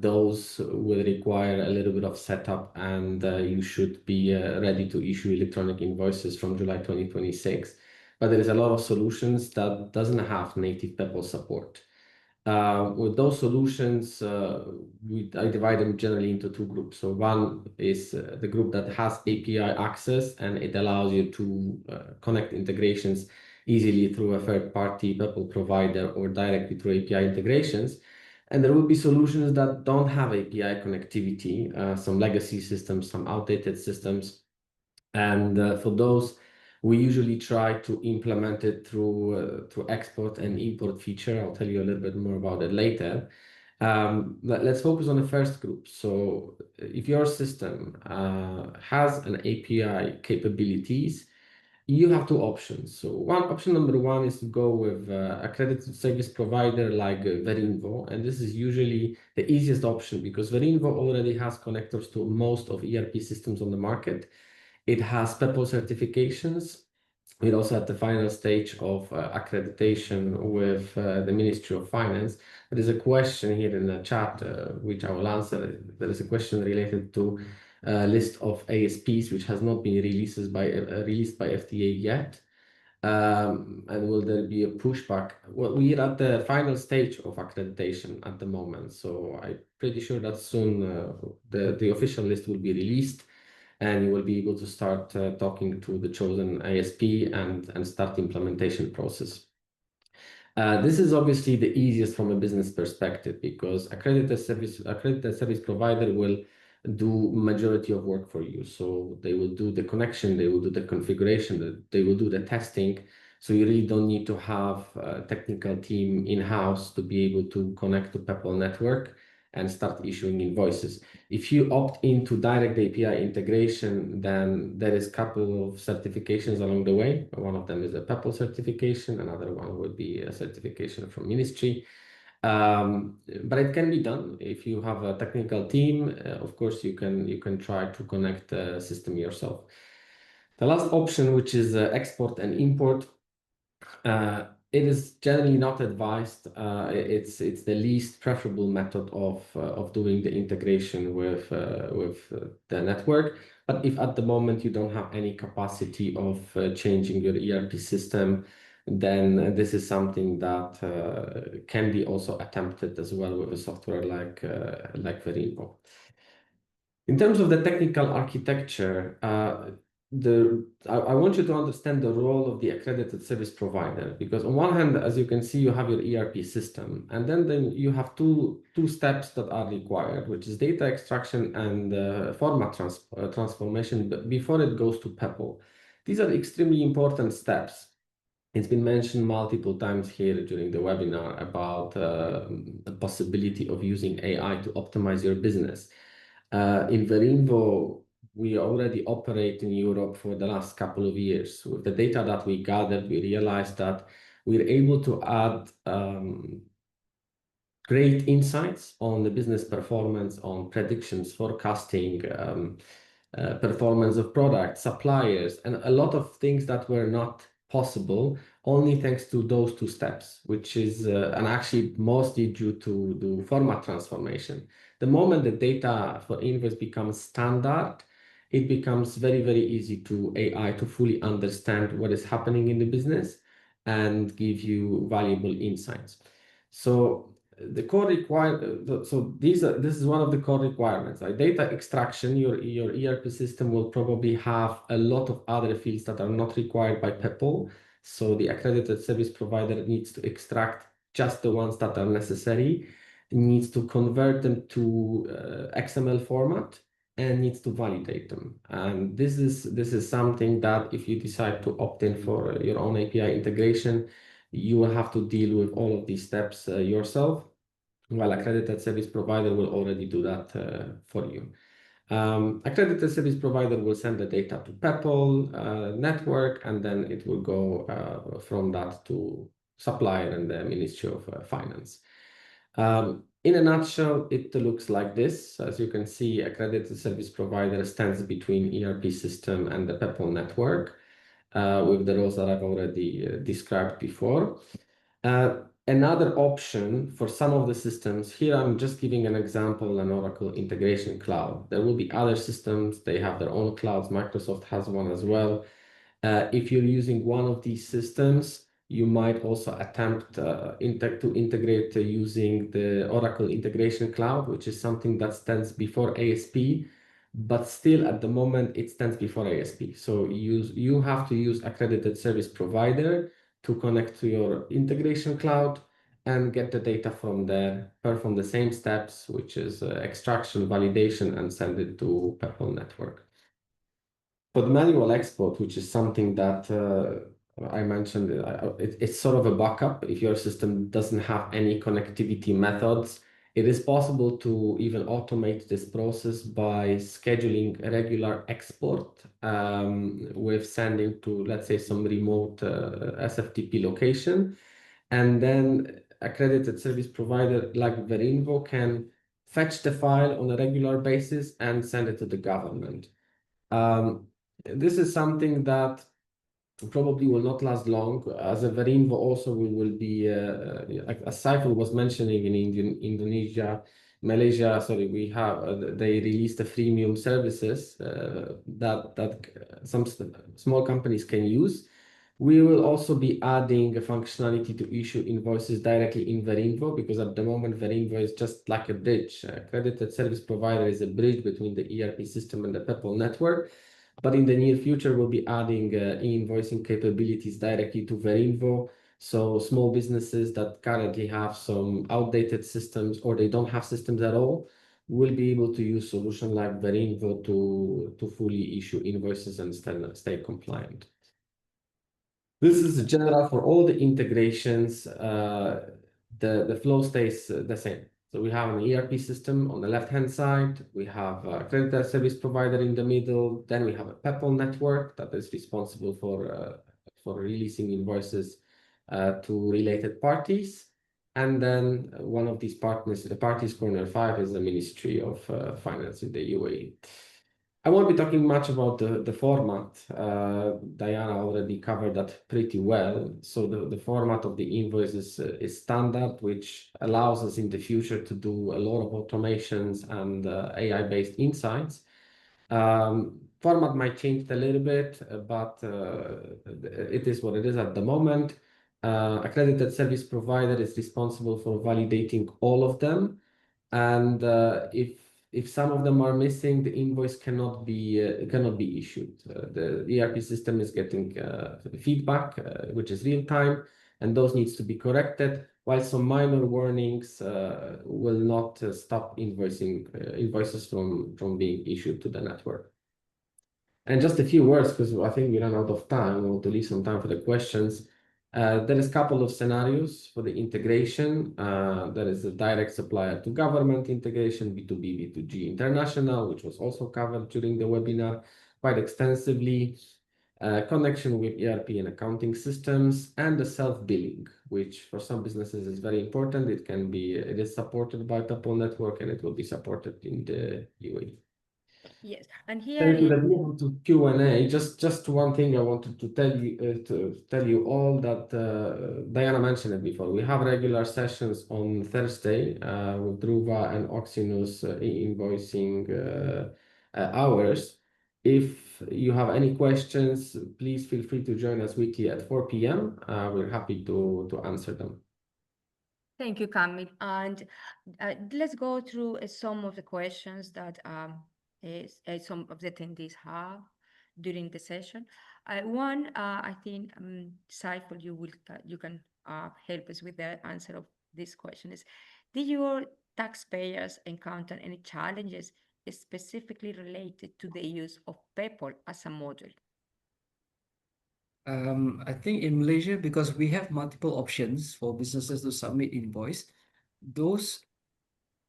Those will require a little bit of setup, and you should be ready to issue electronic invoices from July 2026. But there is a lot of solutions that doesn't have native Peppol support. With those solutions, I divide them generally into two groups. So one is the group that has API access, and it allows you to connect integrations easily through a third-party Peppol provider or directly through API integrations. And there will be solutions that don't have API connectivity, some legacy systems, some outdated systems. And for those, we usually try to implement it through export and import feature. I'll tell you a little bit more about it later. Let's focus on the first group. So if your system has an API capabilities, you have two options. So option number one is to go with accredited service provider like Verinvo, and this is usually the easiest option because Verinvo already has connectors to most of ERP systems on the market. It has Peppol certifications. We're also at the final stage of accreditation with the Ministry of Finance. There is a question here in the chat, which I will answer. There is a question related to a list of ASPs, which has not been released by FTA yet. And will there be a pushback? Well, we are at the final stage of accreditation at the moment, so I'm pretty sure that soon the official list will be released, and you will be able to start talking to the chosen ASP and start the implementation process. This is obviously the easiest from a business perspective because accredited service provider will do majority of work for you. So they will do the connection, they will do the configuration, they will do the testing. So you really don't need to have a technical team in-house to be able to connect to Peppol network and start issuing invoices. If you opt into direct API integration, then there is a couple of certifications along the way. One of them is a Peppol certification. Another one would be a certification from ministry. But it can be done if you have a technical team. Of course, you can try to connect the system yourself. The last option, which is export and import, it is generally not advised. It's the least preferable method of doing the integration with the network. But if at the moment you don't have any capacity of changing your ERP system, then this is something that can be also attempted as well with a software like Verinvo. In terms of the technical architecture, I want you to understand the role of the accredited service provider, because on one hand, as you can see, you have your ERP system, and then you have two steps that are required, which is data extraction and format transformation before it goes to Peppol. These are extremely important steps. It's been mentioned multiple times here during the webinar about the possibility of using AI to optimize your business. In Verinvo, we already operate in Europe for the last couple of years. With the data that we gathered, we realized that we're able to add great insights on the business performance, on predictions, forecasting, performance of products, suppliers, and a lot of things that were not possible only thanks to those two steps, which is and actually mostly due to the format transformation. The moment the data for invoice becomes standard, it becomes very, very easy to AI to fully understand what is happening in the business and give you valuable insights. So the core this is one of the core requirements. Like data extraction, your ERP system will probably have a lot of other fields that are not required by Peppol. So the accredited service provider needs to extract just the ones that are necessary. It needs to convert them to XML format and needs to validate them. And this is something that if you decide to opt in for your own API integration, you will have to deal with all of these steps yourself, while accredited service provider will already do that for you. Accredited service provider will send the data to Peppol network, and then it will go from that to supplier and the Ministry of Finance. In a nutshell, it looks like this. As you can see, accredited service provider stands between ERP system and the Peppol network with the roles that I've already described before. Another option for some of the systems, here I'm just giving an example, an Oracle integration cloud. There will be other systems, they have their own clouds, Microsoft has one as well. If you're using one of these systems, you might also attempt to integrate using the Oracle integration cloud, which is something that stands before ASP, but still at the moment it stands before ASP. So you have to use accredited service provider to connect to your integration cloud and get the data from there, perform the same steps, which is extraction, validation, and send it to Peppol network. For the manual export, which is something that I mentioned, it's sort of a backup. If your system doesn't have any connectivity methods, it is possible to even automate this process by scheduling a regular export with sending to, let's say, some remote SFTP location. And then accredited service provider like Verinvo can fetch the file on a regular basis and send it to the government. This is something that probably will not last long. As a Verinvo also we will be, as Saiful was mentioning, in Indonesia, Malaysia, sorry, we have, they released the freemium services that some small companies can use. We will also be adding a functionality to issue invoices directly in Verinvo, because at the moment Verinvo is just like a bridge. Accredited service provider is a bridge between the ERP system and the Peppol network. But in the near future, we'll be adding e-invoicing capabilities directly to Verinvo. So small businesses that currently have some outdated systems or they don't have systems at all will be able to use solution like Verinvo to fully issue invoices and stay compliant. This is general for all the integrations. The flow stays the same. So we have an ERP system on the left-hand side. We have a accredited service provider in the middle. Then we have a Peppol network that is responsible for releasing invoices to related parties. And then one of these partners, the parties corner 5, is the Ministry of Finance in the UAE. I won't be talking much about the format. Diana already covered that pretty well. So the format of the invoice is standard, which allows us in the future to do a lot of automations and AI-based insights. Format might change a little bit, but it is what it is at the moment. Accredited service provider is responsible for validating all of them. And if some of them are missing, the invoice cannot be issued. The ERP system is getting feedback, which is real time, and those needs to be corrected. While some minor warnings will not stop invoices from being issued to the network. And just a few words, because I think we ran out of time. I want to leave some time for the questions. There is a couple of scenarios for the integration. There is a direct supplier to government integration, B2B, B2G international, which was also covered during the webinar quite extensively. Connection with ERP and accounting systems, and the self-billing, which for some businesses is very important. It is supported by Peppol network, and it will be supported in the UAE.
Yes, and here
Thank you. Let's move on to Q&A. Just one thing I wanted to tell you all that Diana mentioned it before. We have regular sessions on Thursday with Druva and Oxinus e-invoicing hours. If you have any questions, please feel free to join us weekly at 4 p.m. We're happy to answer them.
Thank you, Kamil. And let's go through some of the questions that some of the attendees have during the session. One, I think, Saiful, you can help us with the answer of this question is, did your taxpayers encounter any challenges specifically related to the use of Peppol as a module?
I think in Malaysia, because we have multiple options for businesses to submit invoice, those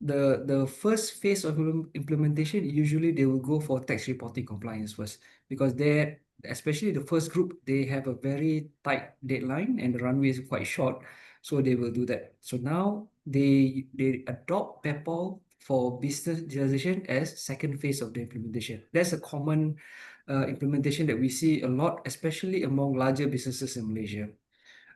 the first phase of implementation, usually they will go for tax reporting compliance first, because they, especially the first group, they have a very tight deadline and the runway is quite short, so they will do that. So now they adopt Peppol for business digitalization as second phase of the implementation. That's a common implementation that we see a lot, especially among larger businesses in Malaysia.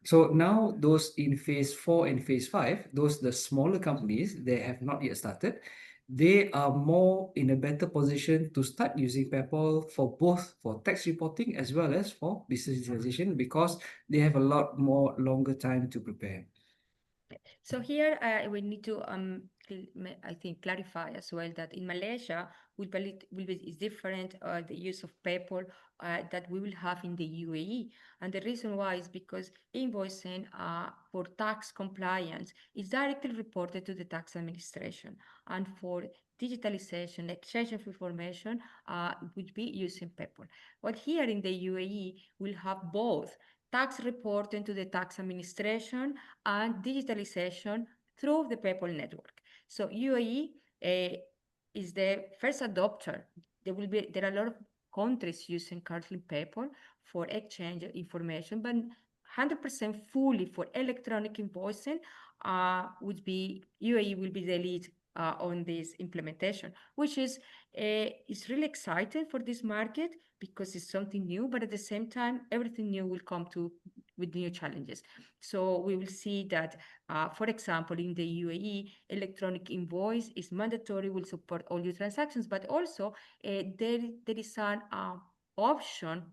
So now those in phase 4 and phase 5, those the smaller companies, they have not yet started. They are more in a better position to start using Peppol for both for tax reporting as well as for business digitalization, because they have a lot more longer time to prepare.
So here we need to, I think, clarify as well that in Malaysia is different the use of Peppol that we will have in the UAE, and the reason why is because invoicing for tax compliance is directly reported to the tax administration, and for digitalization, exchange of information would be using Peppol. But here in the UAE, we'll have both tax reporting to the tax administration and digitalization through the Peppol network. So UAE is the first adopter. There are a lot of countries using currently Peppol for exchange of information, but 100% fully for electronic invoicing would be UAE will be the lead on this implementation, which is really exciting for this market because it's something new, but at the same time, everything new will come with new challenges. So we will see that, for example, in the UAE, electronic invoice is mandatory, will support all your transactions, but also there is an option,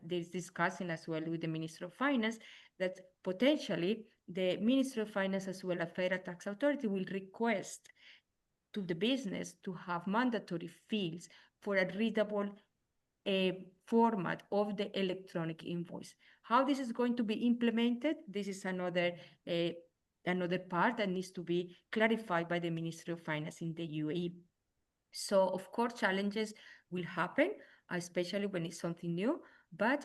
there's discussing as well with the Minister of Finance, that potentially the Ministry of Finance as well as Federal Tax Authority will request to the business to have mandatory fields for a readable format of the electronic invoice. How this is going to be implemented, this is another part that needs to be clarified by the Ministry of Finance in the UAE. So of course, challenges will happen, especially when it's something new, but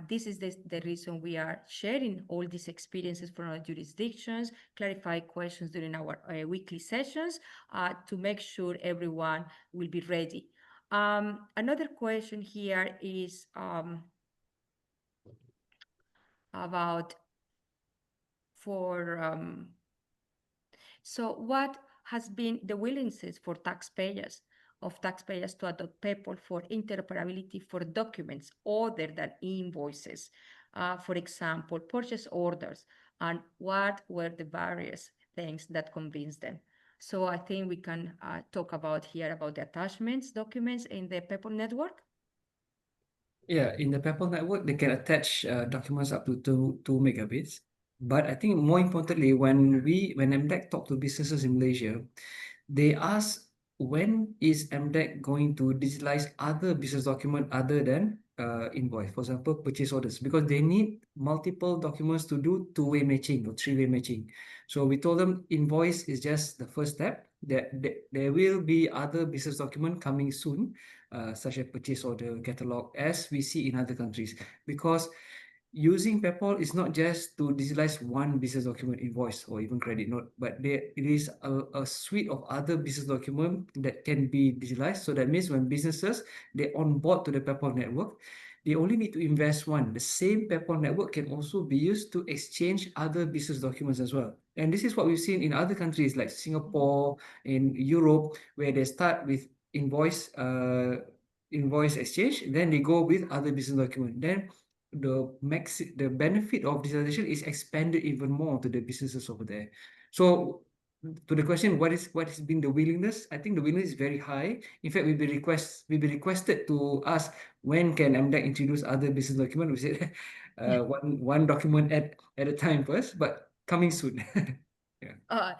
this is the reason we are sharing all these experiences from our jurisdictions, clarify questions during our weekly sessions to make sure everyone will be ready. Another question here is about so what has been the willingness for taxpayers to adopt Peppol for interoperability for documents other than invoices, for example, purchase orders, and what were the various things that convinced them? So I think we can talk about here about the attachments documents in the Peppol network.
Yeah, in the Peppol network, they can attach documents up to 2 megabits. But I think more importantly, when MDEC talk to businesses in Malaysia, they ask, when is MDEC going to digitalize other business document other than invoice, for example, purchase orders, because they need multiple documents to do two-way matching or three-way matching. So we told them invoice is just the first step. There will be other business document coming soon, such as purchase order, catalog, as we see in other countries, because using Peppol is not just to digitalize one business document, invoice, or even credit note, but it is a suite of other business documents that can be digitalized. So that means when businesses, they onboard to the Peppol network, they only need to invest one. The same Peppol network can also be used to exchange other business documents as well. And this is what we've seen in other countries like Singapore, in Europe, where they start with invoice exchange, then they go with other business document. Then the benefit of digitalization is expanded even more to the businesses over there. So to the question, what has been the willingness? I think the willingness is very high. In fact, we've been requested to ask, when can MDEC introduce other business document? We said one document at a time first, but coming soon. Yeah.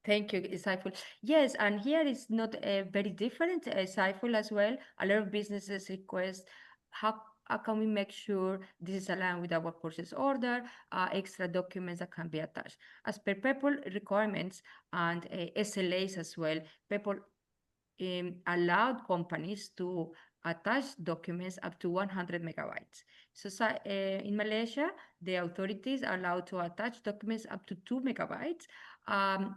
Thank you, Saiful. Yes, and here it's not very different, Saiful, as well. A lot of businesses request how can we make sure this is aligned with our purchase order, extra documents that can be attached. As per Peppol requirements and SLAs as well, Peppol allowed companies to attach documents up to 100 megabytes. So in Malaysia, the authorities are allowed to attach documents up to 2 megabytes.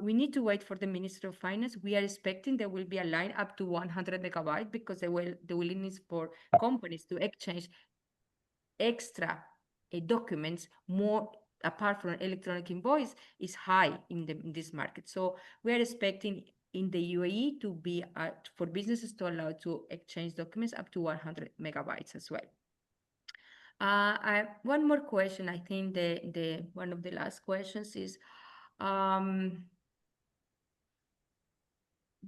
We need to wait for the Ministry of Finance. We are expecting there will be a line up to 100 megabytes because the willingness for companies to exchange extra documents more apart from electronic invoice is high in this market. So we are expecting in the UAE to be for businesses to allow to exchange documents up to 100 megabytes as well. One more question. I think the one of the last questions is,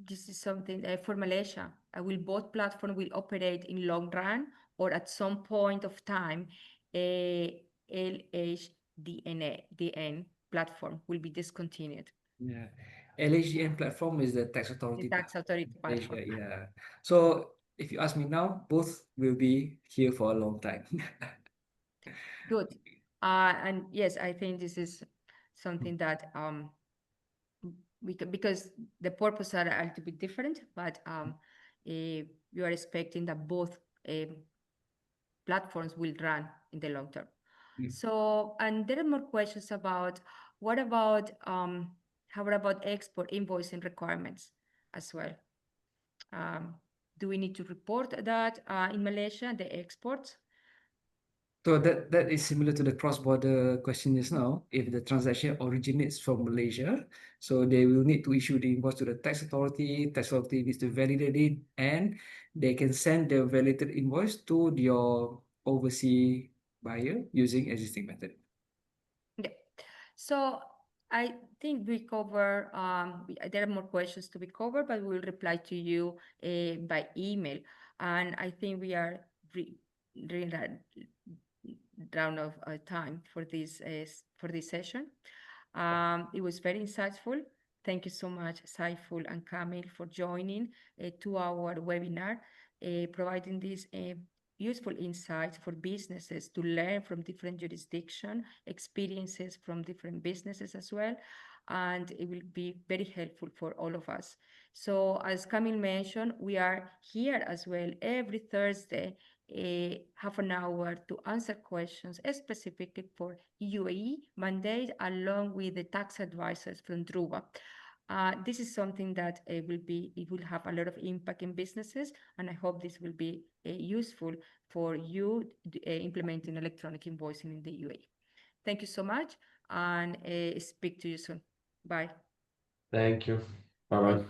this is something for Malaysia. Will both platforms will operate in long run, or at some point of time, a LHDN platform will be discontinued?
Yeah. LHDN platform is the tax
The
authority
tax authority
Malaysia,
platform.
yeah. So if you ask me now, both will be here for a long time.
Good. And yes, I think this is something that because the purpose are a little bit different, but you are expecting that both platforms will run in the long term.
Mm.
So, and there are more questions about what about how about export invoicing requirements as well? Do we need to report that in Malaysia, the exports?
So that is similar to the cross-border question just now. If the transaction originates from Malaysia, so they will need to issue the invoice to the tax authority. Tax authority needs to validate it, and they can send the validated invoice to your overseas buyer using existing method.
Yeah. So I think we cover, there are more questions to be covered, but we will reply to you by email. And I think we are down of time for this session. It was very insightful. Thank you so much, Saiful and Kamil, for joining to our webinar, providing these useful insights for businesses to learn from different jurisdictions, experiences from different businesses as well. And it will be very helpful for all of us. So as Kamil mentioned, we are here as well every Thursday, half an hour to answer questions specifically for UAE mandate, along with the tax advisors from Druba. This is something that it will have a lot of impact in businesses, and I hope this will be useful for you implementing electronic invoicing in the UAE. Thank you so much, and speak to you soon. Bye.
Thank you. Bye bye.